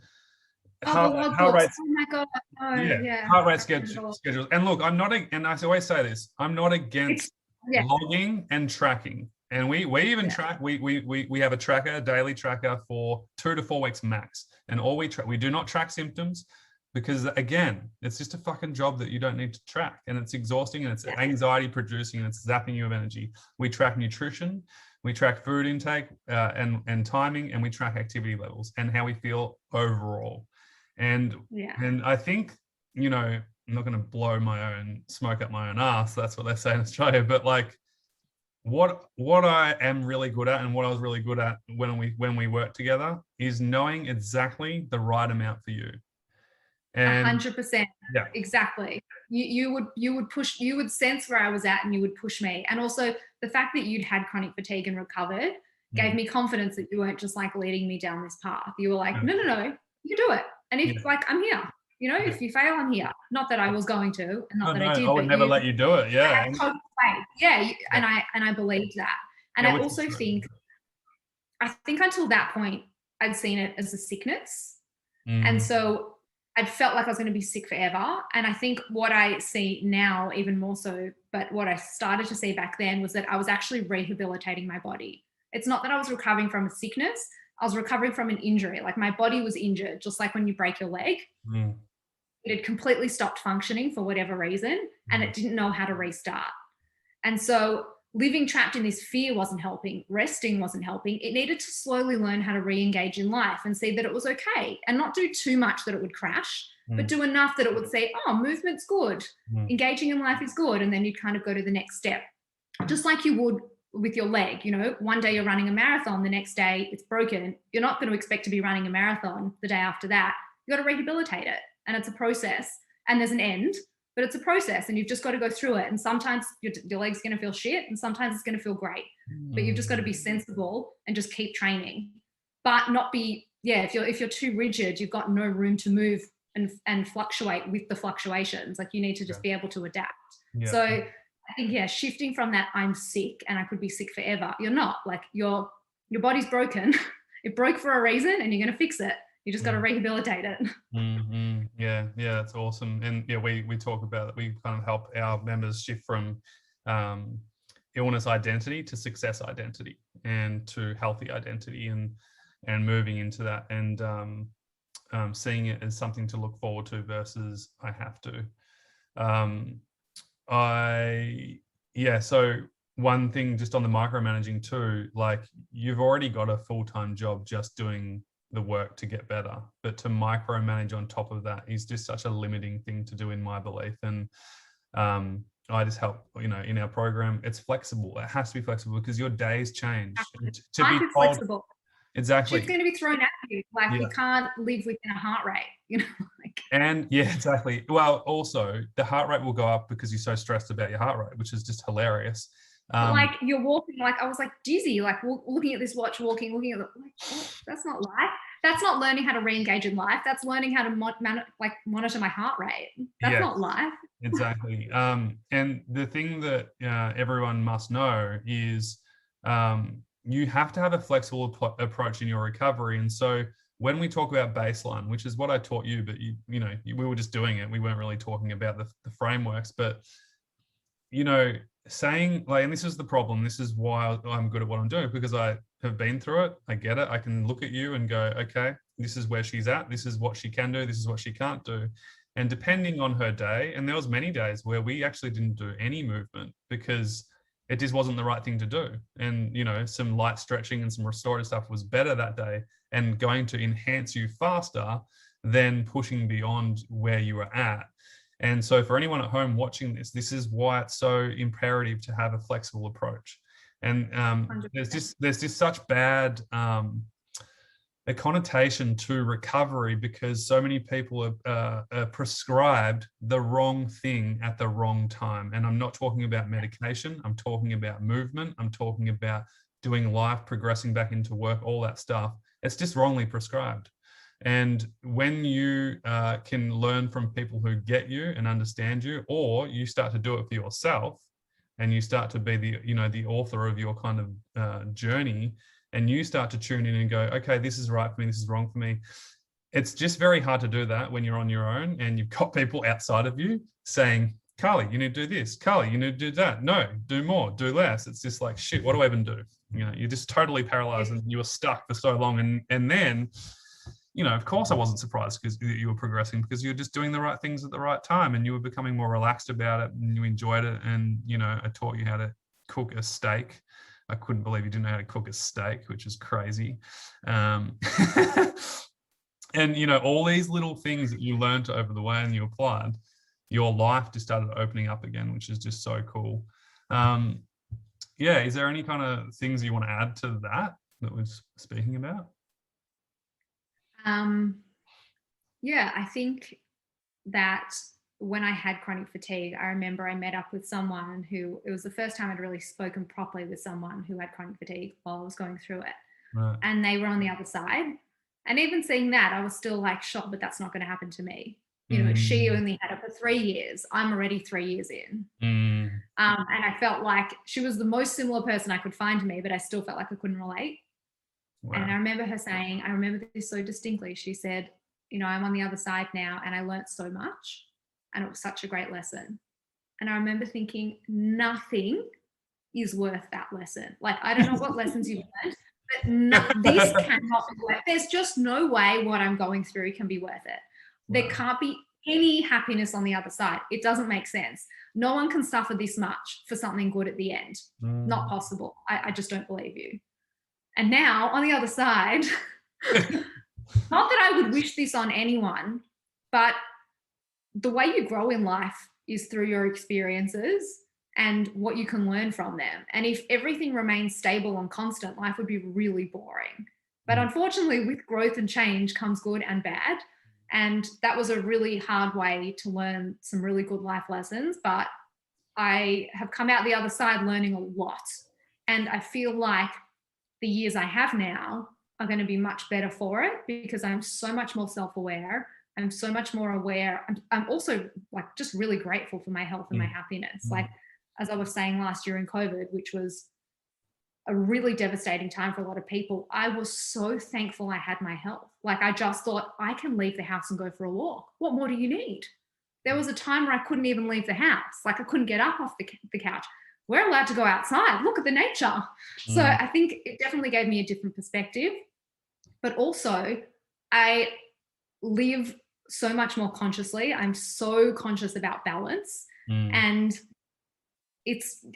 heart rates. Oh my God. Oh, yeah. Heart rate schedules. And look, and I always say this, I'm not against logging and tracking. And we even track, we have a daily tracker for 2 to 4 weeks max. And we do not track symptoms because again, it's just a fucking job that you don't need to track. And it's exhausting and it's anxiety producing and it's zapping you of energy. We track nutrition, we track food intake and timing, and we track activity levels and how we feel overall. And I think, you know, I'm not going to blow my own smoke up my own ass. That's what they say in Australia. But like, what I am really good at, and what I was really good at when we worked together, is knowing exactly the right amount for you. And 100%. Yeah, exactly. You would sense where I was at, and you would push me. And also the fact that you'd had chronic fatigue and recovered gave me confidence that you weren't just like leading me down this path. You were like, no, you do it. And if like, I'm here, you know, if you fail, I'm here. Not that I was going to, and not that I did. I would never let you do it. Yeah. And I believed that. And I also think until that point, I'd seen it as a sickness. And so I'd felt like I was going to be sick forever. And I think what I see now, even more so, but what I started to see back then was that I was actually rehabilitating my body. It's not that I was recovering from a sickness. I was recovering from an injury. Like my body was injured, just like when you break your leg. It had completely stopped functioning for whatever reason, and it didn't know how to restart. And so living trapped in this fear wasn't helping. Resting wasn't helping. It needed to slowly learn how to re-engage in life and see that it was okay, and not do too much that it would crash, but do enough that it would say, oh, movement's good. Engaging in life is good. And then you'd kind of go to the next step, just like you would with your leg. You know, one day you're running a marathon, the next day it's broken. You're not going to expect to be running a marathon the day after that. You got to rehabilitate it, and it's a process, and there's an end, but it's a process, and you've just got to go through it. And sometimes your leg's going to feel shit, and sometimes it's going to feel great, but you've just got to be sensible and just keep training, but not be, if you're too rigid, you've got no room to move and fluctuate with the fluctuations. Like you need to just be able to adapt. So I think, shifting from that I'm sick and I could be sick forever. You're not. Like your body's broken. It broke for a reason, and you're going to fix it. You just got to rehabilitate it. Yeah, that's awesome. And we talk about it. We kind of help our members shift from illness identity to success identity, and to healthy identity, and moving into that, and seeing it as something to look forward to versus I have to. So one thing just on the micromanaging too, like you've already got a full-time job just doing the work to get better, but to micromanage on top of that is just such a limiting thing to do, in my belief. And I just help, in our program, it's flexible. It has to be flexible because your days change. To be flexible. Exactly. Shit's going to be thrown at you. Like you can't live within a heart rate, And exactly. Well, also the heart rate will go up because you're so stressed about your heart rate, which is just hilarious. Like you're walking, like I was like dizzy, like looking at this watch, looking at it, like, oh, that's not life. That's not learning how to re-engage in life. That's learning how to monitor my heart rate. That's not life. Exactly. And the thing that everyone must know is you have to have a flexible approach in your recovery. And so when we talk about baseline, which is what I taught you, but we were just doing it. We weren't really talking about the frameworks, but saying like, and this is the problem. This is why I'm good at what I'm doing, because I have been through it. I get it. I can look at you and go, okay, this is where she's at. This is what she can do. This is what she can't do. And depending on her day, and there was many days where we actually didn't do any movement because it just wasn't the right thing to do. And, some light stretching and some restorative stuff was better that day and going to enhance you faster than pushing beyond where you were at. And so for anyone at home watching this is why it's so imperative to have a flexible approach. And there's just such bad a connotation to recovery because so many people are prescribed the wrong thing at the wrong time. And I'm not talking about medication. I'm talking about movement. I'm talking about doing life, progressing back into work, all that stuff. It's just wrongly prescribed. And when you can learn from people who get you and understand you, or you start to do it for yourself, and you start to be the author of your kind of journey, and you start to tune in and go, okay, this is right for me, this is wrong for me. It's just very hard to do that when you're on your own and you've got people outside of you saying, Carly, you need to do this. Carly, you need to do that. No, do more, do less. It's just like, shit, what do I even do? You're just totally paralyzed and you were stuck for so long. And then, of course I wasn't surprised because you were progressing, because you were just doing the right things at the right time and you were becoming more relaxed about it and you enjoyed it. And, I taught you how to cook a steak. I couldn't believe you didn't know how to cook a steak, which is crazy. And, all these little things that you learned over the way and you applied, your life just started opening up again, which is just so cool. Is there any kind of things you want to add to that we're speaking about? I think that when I had chronic fatigue, I remember I met up with someone who, it was the first time I'd really spoken properly with someone who had chronic fatigue while I was going through it. Right. And they were on the other side. And even seeing that, I was still like shocked, but that's not going to happen to me. She only had it for 3 years. I'm already 3 years in. And I felt like she was the most similar person I could find to me, but I still felt like I couldn't relate. Wow. And I remember her saying, I remember this so distinctly. She said, I'm on the other side now and I learned so much and it was such a great lesson. And I remember thinking, nothing is worth that lesson. Like, I don't know what lessons you've learned, but this cannot be worth it. There's just no way what I'm going through can be worth it. Wow. There can't be any happiness on the other side. It doesn't make sense. No one can suffer this much for something good at the end. Not possible. I just don't believe you. And now on the other side, not that I would wish this on anyone, but the way you grow in life is through your experiences and what you can learn from them. And if everything remains stable and constant, life would be really boring. But unfortunately, with growth and change comes good and bad. And that was a really hard way to learn some really good life lessons. But I have come out the other side learning a lot. And I feel like the years I have now are going to be much better for it because I'm so much more self-aware. I'm so much more aware. I'm also like just really grateful for my health and my happiness. Like, as I was saying last year in COVID, which was a really devastating time for a lot of people, I was so thankful I had my health. Like, I just thought, I can leave the house and go for a walk. What more do you need? There was a time where I couldn't even leave the house. Like, I couldn't get up off the couch. We're allowed to go outside. Look at the nature. So I think it definitely gave me a different perspective. But also, I live so much more consciously. I'm so conscious about balance. And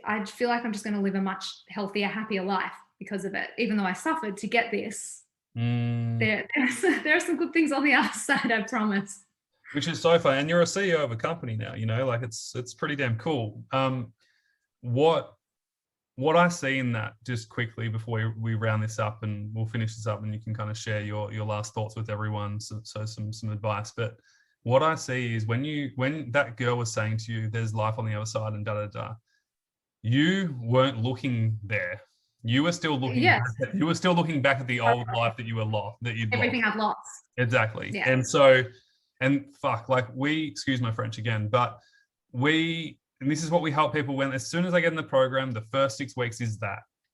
I feel like I'm just going to live a much healthier, happier life because of it. Even though I suffered to get this, there are some good things on the other side, I promise. Which is so fun. And you're a CEO of a company now, like it's pretty damn cool. What I see in that, just quickly before we round this up and we'll finish this up and you can kind of share your last thoughts with everyone, so some advice. But what I see is when that girl was saying to you, there's life on the other side and da-da-da, you weren't looking there. You were still looking. Yes. You were still looking back at the old life that you were lost, that you'd everything lost. I've lost. Exactly. Yeah. And so, fuck, like excuse my French again, but and this is what we help people when, as soon as they get in the program, the first 6 weeks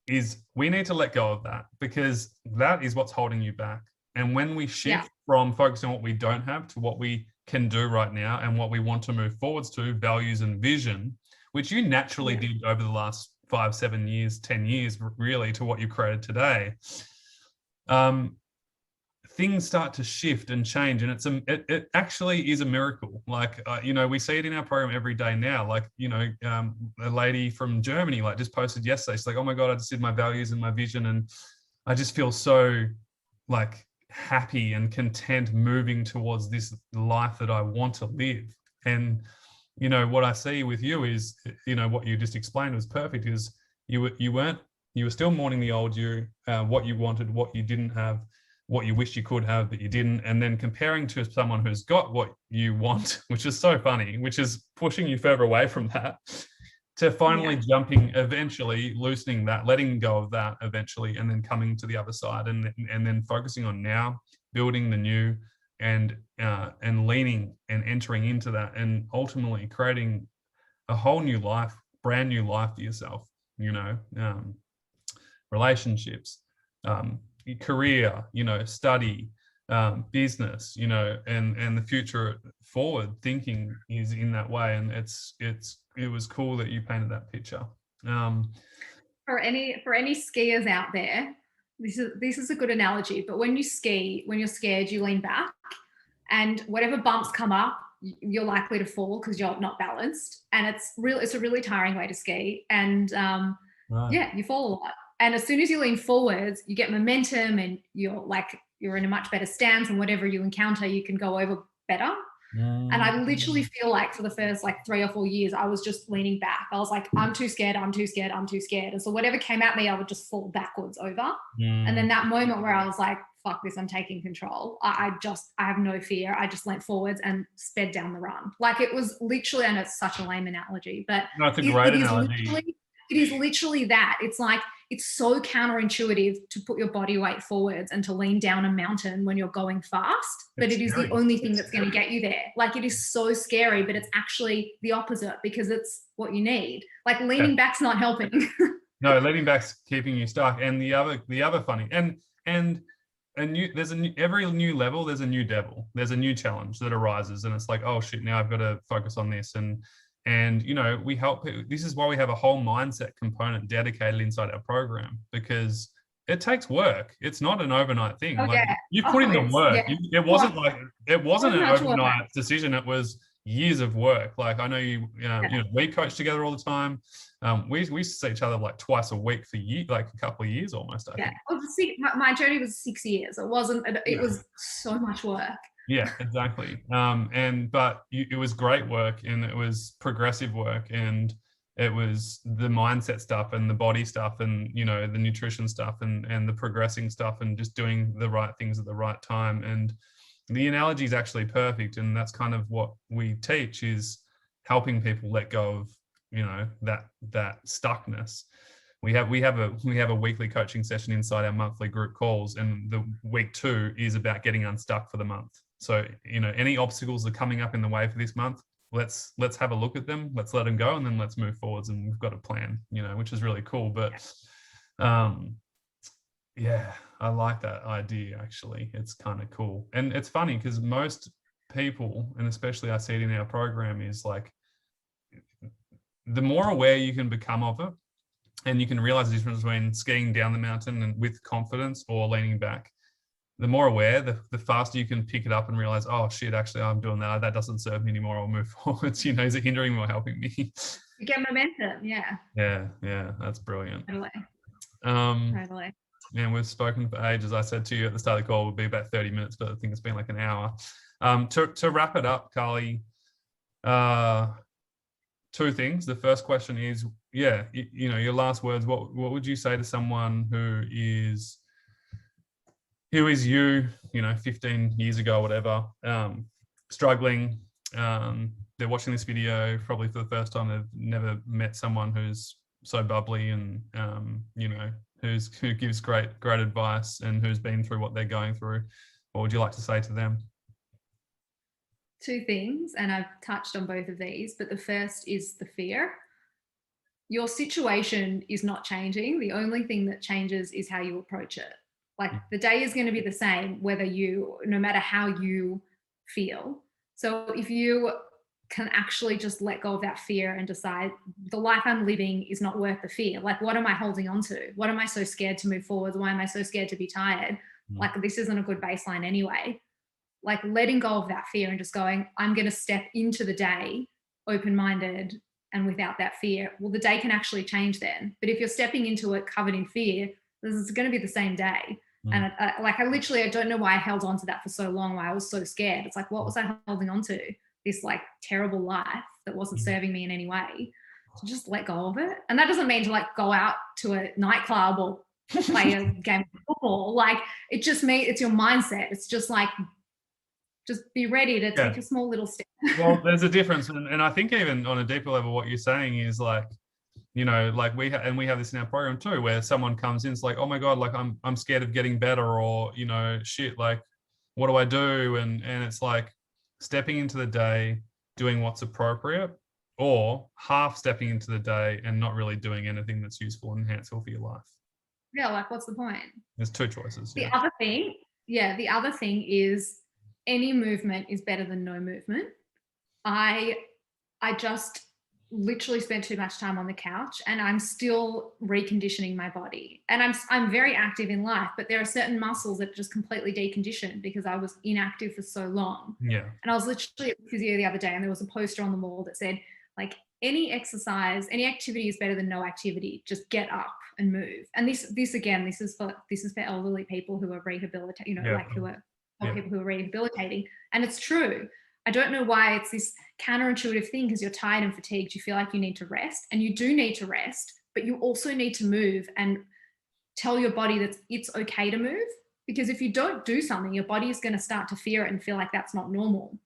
is we need to let go of that because that is what's holding you back. And when we shift from focusing on what we don't have to what we can do right now and what we want to move forwards to, values and vision, which you naturally did over the last 5, 7 years, 10 years, really, to what you created today, things start to shift and change. And it actually is a miracle. Like, we see it in our program every day now. Like, a lady from Germany, like, just posted yesterday. She's like, oh my God, I just did my values and my vision. And I just feel so like happy and content moving towards this life that I want to live. And, what I see with you is, what you just explained was perfect, is you were still mourning the old you, what you wanted, what you didn't have, what you wish you could have but you didn't, and then comparing to someone who's got what you want, which is so funny, which is pushing you further away from that, to finally jumping, eventually loosening that, letting go of that eventually, and then coming to the other side, and then focusing on now building the new, and leaning and entering into that, and ultimately creating a whole new life, brand new life for yourself, relationships, career, study, business, and the future forward thinking is in that way. And it was cool that you painted that picture. For any skiers out there, this is a good analogy, but when you ski, when you're scared, you lean back, and whatever bumps come up, you're likely to fall because you're not balanced, and it's a really tiring way to ski. And you fall a lot. And as soon as you lean forwards, you get momentum, and you're in a much better stance, and whatever you encounter, you can go over better. And I literally feel like for the first 3 or 4 years, I was just leaning back. I was like, I'm too scared, I'm too scared, I'm too scared. And so whatever came at me, I would just fall backwards over. And then that moment where I was like, fuck this, I'm taking control. I have no fear. I just leant forwards and sped down the run. It was literally, I know it's such a lame analogy, but no, it's a great analogy. It is literally that. It's it's so counterintuitive to put your body weight forwards and to lean down a mountain when you're going fast, but it is the only thing that's going to get you there. It is so scary, but it's actually the opposite, because it's what you need. Leaning back's not helping. No, leaning back's keeping you stuck. And the other funny, every new level, there's a new devil. There's a new challenge that arises, and it's like, oh shit, now I've got to focus on this. And we help. This is why we have a whole mindset component dedicated inside our program, because it takes work. It's not an overnight thing. You put in the work. Yeah. It wasn't an overnight decision. It was years of work. I know we coach together all the time. We used to see each other twice a week for a couple of years almost. I think. My journey was 6 years. It wasn't. It was so much work. Yeah, exactly. But it was great work, and it was progressive work, and it was the mindset stuff and the body stuff, and the nutrition stuff, and the progressing stuff, and just doing the right things at the right time. And the analogy is actually perfect, and that's kind of what we teach, is helping people let go of that stuckness. We have a weekly coaching session inside our monthly group calls, and the week 2 is about getting unstuck for the month. So, any obstacles that are coming up in the way for this month, let's have a look at them, let's let them go, and then let's move forwards. And we've got a plan, which is really cool. But I like that idea, actually. It's kind of cool. And it's funny because most people, and especially I see it in our program, is the more aware you can become of it, and you can realize the difference between skiing down the mountain and with confidence or leaning back. The more aware, the faster you can pick it up and realize, oh shit, actually I'm doing that. That doesn't serve me anymore. I'll move forwards. Is it hindering me or helping me? You get momentum. Yeah. Yeah. That's brilliant. Totally. Totally. And we've spoken for ages. I said to you at the start of the call, it would be about 30 minutes, but I think it's been an hour. To wrap it up, Carly, 2 things. The first question is, your last words. What would you say to someone who is you, 15 years ago, whatever, struggling? They're watching this video probably for the first time. They've never met someone who's so bubbly and who gives great advice, and who's been through what they're going through. What would you like to say to them? 2 things, and I've touched on both of these, but the first is the fear. Your situation is not changing. The only thing that changes is how you approach it. The day is going to be the same, no matter how you feel. So if you can actually just let go of that fear and decide the life I'm living is not worth the fear. What am I holding on to? What am I so scared to move forward? Why am I so scared to be tired? This isn't a good baseline anyway. Letting go of that fear and just going, I'm going to step into the day open-minded and without that fear. Well, the day can actually change then. But if you're stepping into it covered in fear, this is going to be the same day. And I don't know why I held on to that for so long, why I was so scared. It's what was I holding on to? This terrible life that wasn't serving me in any way. To just let go of it. And that doesn't mean to go out to a nightclub or play a game of football. Like, it just means it's your mindset. It's just like, just be ready to take a small little step. Well, there's a difference. And I think even on a deeper level, what you're saying is like, you know, like we have this in our program too, where someone comes in, it's like, oh my God, like I'm scared of getting better, or, you know, shit, like, what do I do? And it's like stepping into the day, doing what's appropriate, or half stepping into the day and not really doing anything that's useful and enhanceful for your life. Yeah, like, what's the point? There's two choices. The other thing is any movement is better than no movement. I just literally spent too much time on the couch, and I'm still reconditioning my body. And I'm very active in life, but there are certain muscles that just completely deconditioned because I was inactive for so long. Yeah. And I was literally at physio the other day, and there was a poster on the wall that said, like, any exercise, any activity is better than no activity. Just get up and move. And this is for elderly people who are rehabilitating, you know, like who are people who are rehabilitating. And it's true. I don't know why it's this counterintuitive thing, because you're tired and fatigued. You feel like you need to rest, and you do need to rest, but you also need to move and tell your body that it's okay to move. Because if you don't do something, your body is going to start to fear it and feel like that's not normal.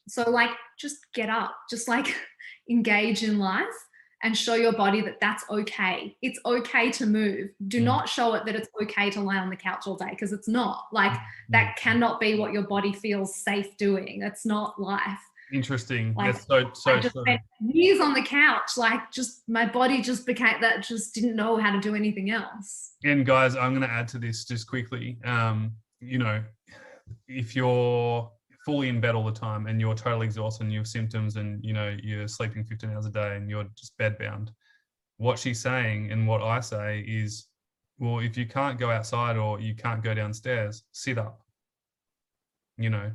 So, like, just get up, just like engage in life and show your body that that's okay. It's okay to move. Do not show it that it's okay to lie on the couch all day, because it's not. Like, that cannot be what your body feels safe doing. That's not life. Interesting. Like, That's so I just spent years on the couch, like, just my body just became that, just didn't know how to do anything else. And guys, I'm going to add to this just quickly. You know, if you're fully in bed all the time and you're totally exhausted and you have symptoms and, you know, you're sleeping 15 hours a day and you're just bedbound, what she's saying and what I say is, well, if you can't go outside or you can't go downstairs, sit up. You know,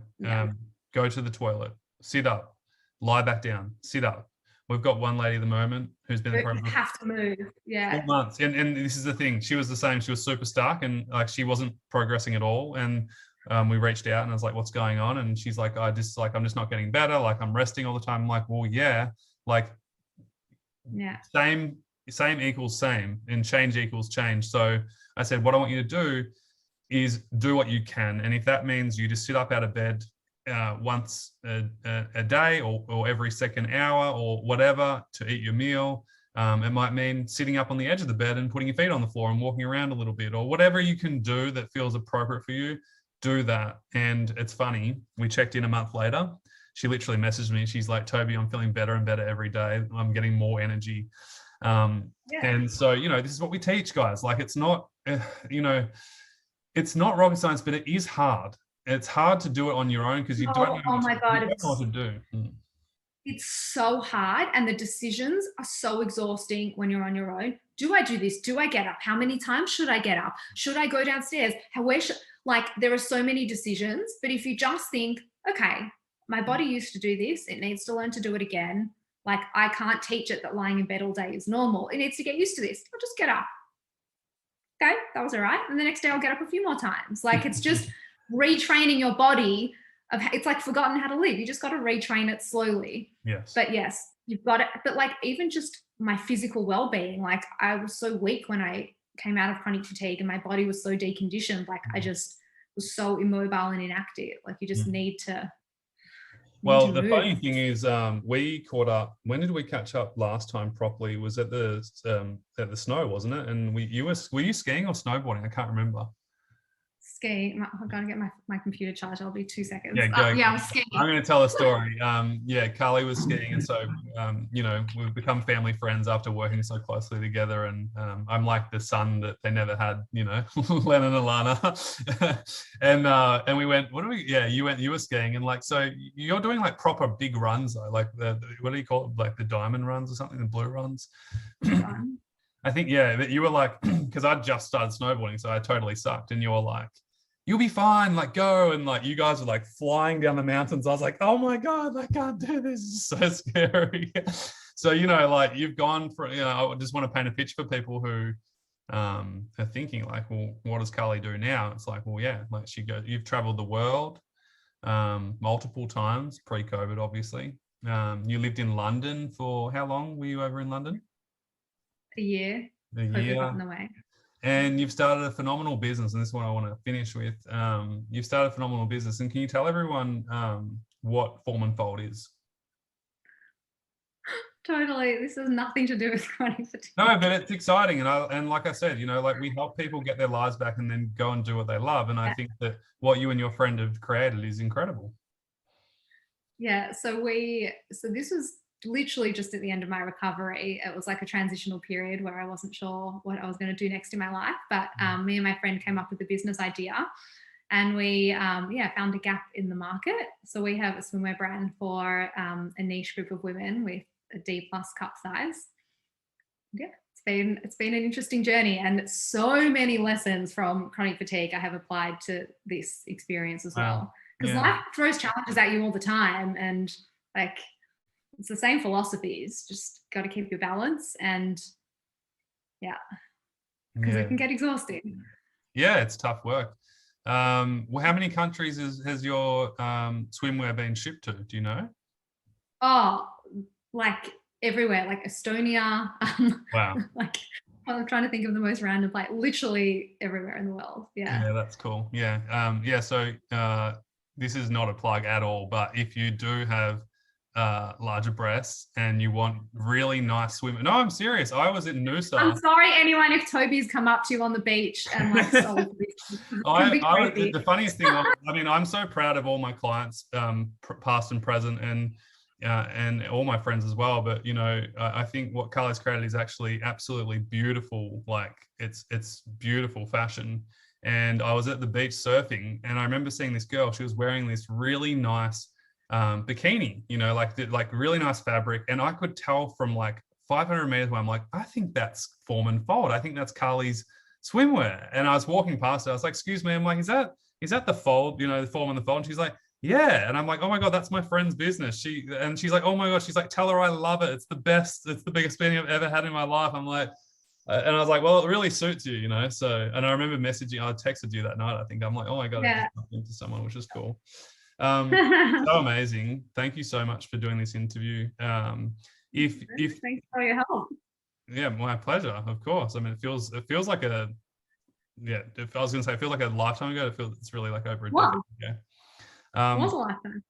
go to the toilet, sit up, lie back down, sit up. We've got one lady at the moment who's been in the program. You have to move. 4 months. And this is the thing. She was the same. She was super stuck and like she wasn't progressing at all. And we reached out and I was like, what's going on? And she's like, I'm just not getting better. Like, I'm resting all the time. I'm like, well, same equals same, and change equals change. So I said, what I want you to do is do what you can. And if that means you just sit up out of bed once a day or every second hour or whatever to eat your meal, it might mean sitting up on the edge of the bed and putting your feet on the floor and walking around a little bit, or whatever you can do that feels appropriate for you. Do that. And it's funny, we checked in a month later. She literally messaged me. She's like, Toby, I'm feeling better and better every day. I'm getting more energy. And so, you know, this is what we teach, guys. Like, it's not, you know, it's not rocket science, but it is hard. It's hard to do it on your own because you don't know what to do. It's so hard, and the decisions are so exhausting when you're on your own. Do I do this? Do I get up? How many times should I get up? Should I go downstairs? Like, there are so many decisions, but if you just think, okay, my body used to do this, it needs to learn to do it again. Like, I can't teach it that lying in bed all day is normal. It needs to get used to this. I'll just get up. Okay, that was all right. And the next day I'll get up a few more times. Like, it's just retraining your body. It's like forgotten how to live. You just got to retrain it slowly. Yes. But yes, you've got it. But like, even just my physical well-being, like, I was so weak when I came out of chronic fatigue and my body was so deconditioned. Like, I just was so immobile and inactive. Like, you just need to. Well, the funny thing is, we caught up. When did we catch up last time properly? It was at the snow, wasn't it? And were you skiing or snowboarding? I can't remember. Skiing. I'm going to get my computer charged. I'll be 2 seconds. Yeah, I'm skiing. I'm going to tell a story. Carly was skiing, and so you know, we've become family friends after working so closely together. And I'm like the son that they never had, you know, Len and Alana. and we went. You were skiing, and like, so you're doing like proper big runs though, like what do you call it, like the diamond runs or something, the blue runs. I think, that you were like, because I just started snowboarding, so I totally sucked. And you were like, you'll be fine, like, go. And like, you guys were like flying down the mountains. I was like, oh my God, I can't do this. It's so scary. So, you know, like, you've gone for, you know, I just want to paint a picture for people who are thinking like, well, what does Carly do now? It's like, well, yeah, like you've traveled the world multiple times, pre-COVID, obviously. You lived in London for how long were you over in London? A year. A year. On the way. And you've started a phenomenal business, and this is what I want to finish with. You've started a phenomenal business, and can you tell everyone what Form and Fold is? Totally. This has nothing to do with chronic fatigue. No, but it's exciting, and like I said, like we help people get their lives back and then go and do what they love. And I think that what you and your friend have created is incredible. Yeah. So this was literally just at the end of my recovery. It was like a transitional period where I wasn't sure what I was going to do next in my life. But me and my friend came up with a business idea, and we found a gap in the market. So we have a swimwear brand for a niche group of women with a D+ cup size. Yeah, it's been an interesting journey, and so many lessons from chronic fatigue I have applied to this experience as well. Because life throws challenges at you all the time, and like it's the same philosophies. Just got to keep your balance, and because it can get exhausting. Yeah, it's tough work. Well, how many countries has your swimwear been shipped to? Do you know? Oh, like everywhere, like Estonia. Wow. Like I'm trying to think of the most random, like literally everywhere in the world. Yeah. Yeah, that's cool. Yeah. So this is not a plug at all, but if you do have larger breasts and you want really nice swim. No, I'm serious. I was in Noosa. I'm sorry, anyone, if Toby's come up to you on the beach and like sold this. The funniest thing was, I mean, I'm so proud of all my clients, past and present, and all my friends as well. But I think what Carly's created is actually absolutely beautiful. Like it's beautiful fashion. And I was at the beach surfing, and I remember seeing this girl. She was wearing this really nice bikini, like really nice fabric, and I could tell from like 500 meters away, I'm like, I think that's Form and Fold. I think that's Carly's swimwear. And I was walking past her. I was like, excuse me. I'm like, is that the fold? The Form and the Fold? And she's like, yeah. And I'm like, oh my god, that's my friend's business. She's like, oh my god. She's like, tell her I love it. It's the best. It's the biggest spending I've ever had in my life. I'm like. And I was like, well, it really suits you, So, and I remember messaging, I texted you that night. I think I'm like, oh my god, I just bumped into someone, which is cool. So amazing. Thank you so much for doing this interview. If thanks for your help. Yeah, my pleasure. Of course. I mean, it feels like I was going to say, it feels like a lifetime ago. It's really like over a decade ago. It was a lifetime.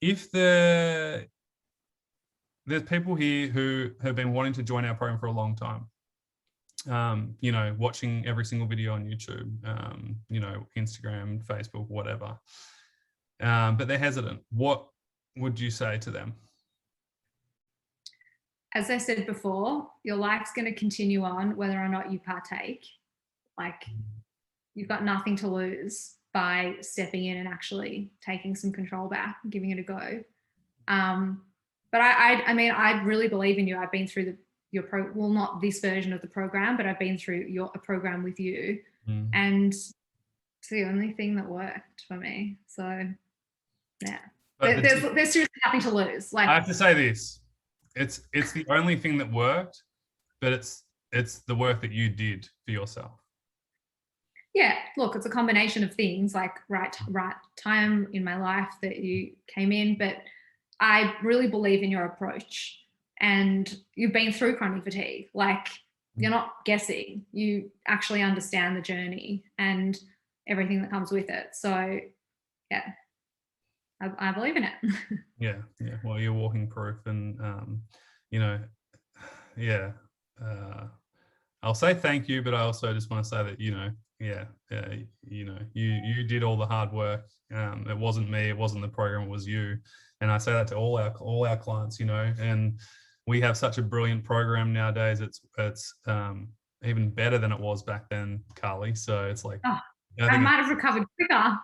If there's people here who have been wanting to join our program for a long time. Watching every single video on YouTube, Instagram, Facebook, whatever. But they're hesitant. What would you say to them? As I said before, your life's going to continue on whether or not you partake. Like you've got nothing to lose by stepping in and actually taking some control back and giving it a go. But I mean, I really believe in you. I've been through not this version of the program, but I've been through a program with you, and it's the only thing that worked for me. So, yeah, there's seriously nothing to lose. Like I have to say this, it's the only thing that worked, but it's the work that you did for yourself. Yeah, look, it's a combination of things, like right time in my life that you came in, but I really believe in your approach. And you've been through chronic fatigue. Like you're not guessing. You actually understand the journey and everything that comes with it. So, yeah, I believe in it. Yeah. Well, you're walking proof, and I'll say thank you, but I also just want to say that you did all the hard work. It wasn't me. It wasn't the program. It was you. And I say that to all our clients. And we have such a brilliant program nowadays. It's even better than it was back then, Carly. So it's like I might have recovered quicker.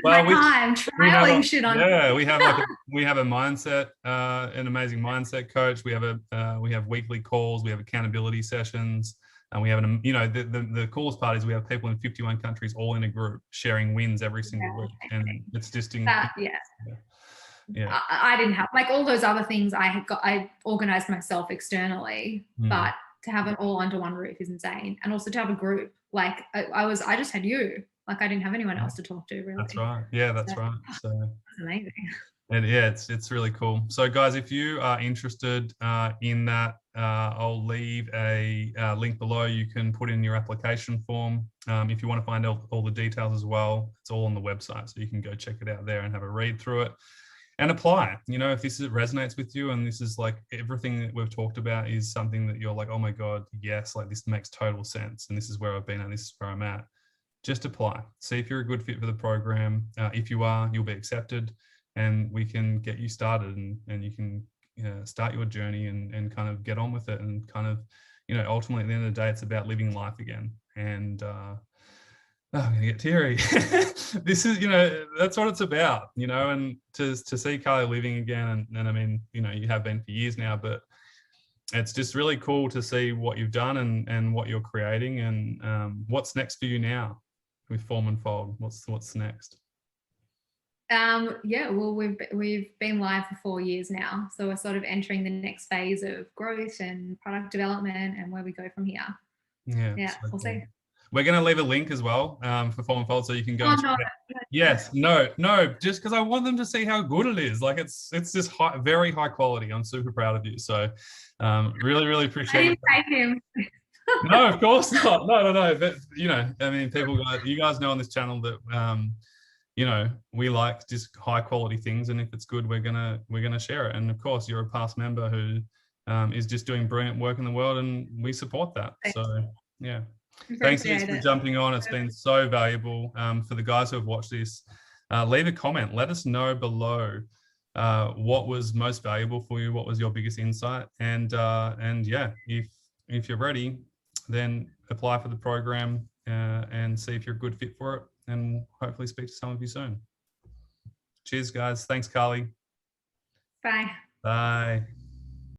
Well, we have a mindset, an amazing mindset coach. We have weekly calls. We have accountability sessions, and we have the coolest part is we have people in 51 countries all in a group sharing wins every single week, and it's just Yeah. I didn't have like all those other things. I organized myself externally, but to have it all under one roof is insane. And also to have a group, like I just had you, like I didn't have anyone else to talk to really. That's right. Yeah, that's right. So that's amazing. And yeah, it's really cool. So guys, if you are interested in that I'll leave a link below. You can put in your application form. If you want to find out all the details as well, it's all on the website. So you can go check it out there and have a read through it and apply. If this resonates with you and this is like everything that we've talked about is something that you're like, oh my God, yes, like this makes total sense. And this is where I've been and this is where I'm at. Just apply. See if you're a good fit for the program. If you are, you'll be accepted and we can get you started and you can start your journey and kind of get on with it and kind of, ultimately at the end of the day, it's about living life again. And I'm gonna get teary. This is, that's what it's about, and to see Carly living again, and I mean, you have been for years now, but it's just really cool to see what you've done and what you're creating and what's next for you now with Form and Fold. What's next? Yeah, well, we've been live for 4 years now, so we're sort of entering the next phase of growth and product development and where we go from here. Yeah, so we'll see. We're going to leave a link as well for Form and Fold, so you can go. Oh, no. Yes, no, just because I want them to see how good it is. Like it's just very high quality. I'm super proud of you. So really, really appreciate it. I didn't pay him. No, of course not. No. But I mean, you guys know on this channel that we like just high quality things, and if it's good, we're gonna share it. And of course, you're a past member who is just doing brilliant work in the world, and we support that. Thanks. So yeah. Thanks for jumping on. It's been so valuable. For the guys who have watched this, leave a comment. Let us know below what was most valuable for you. What was your biggest insight? And yeah, if you're ready, then apply for the program and see if you're a good fit for it. And hopefully speak to some of you soon. Cheers, guys. Thanks, Carly. Bye. Bye.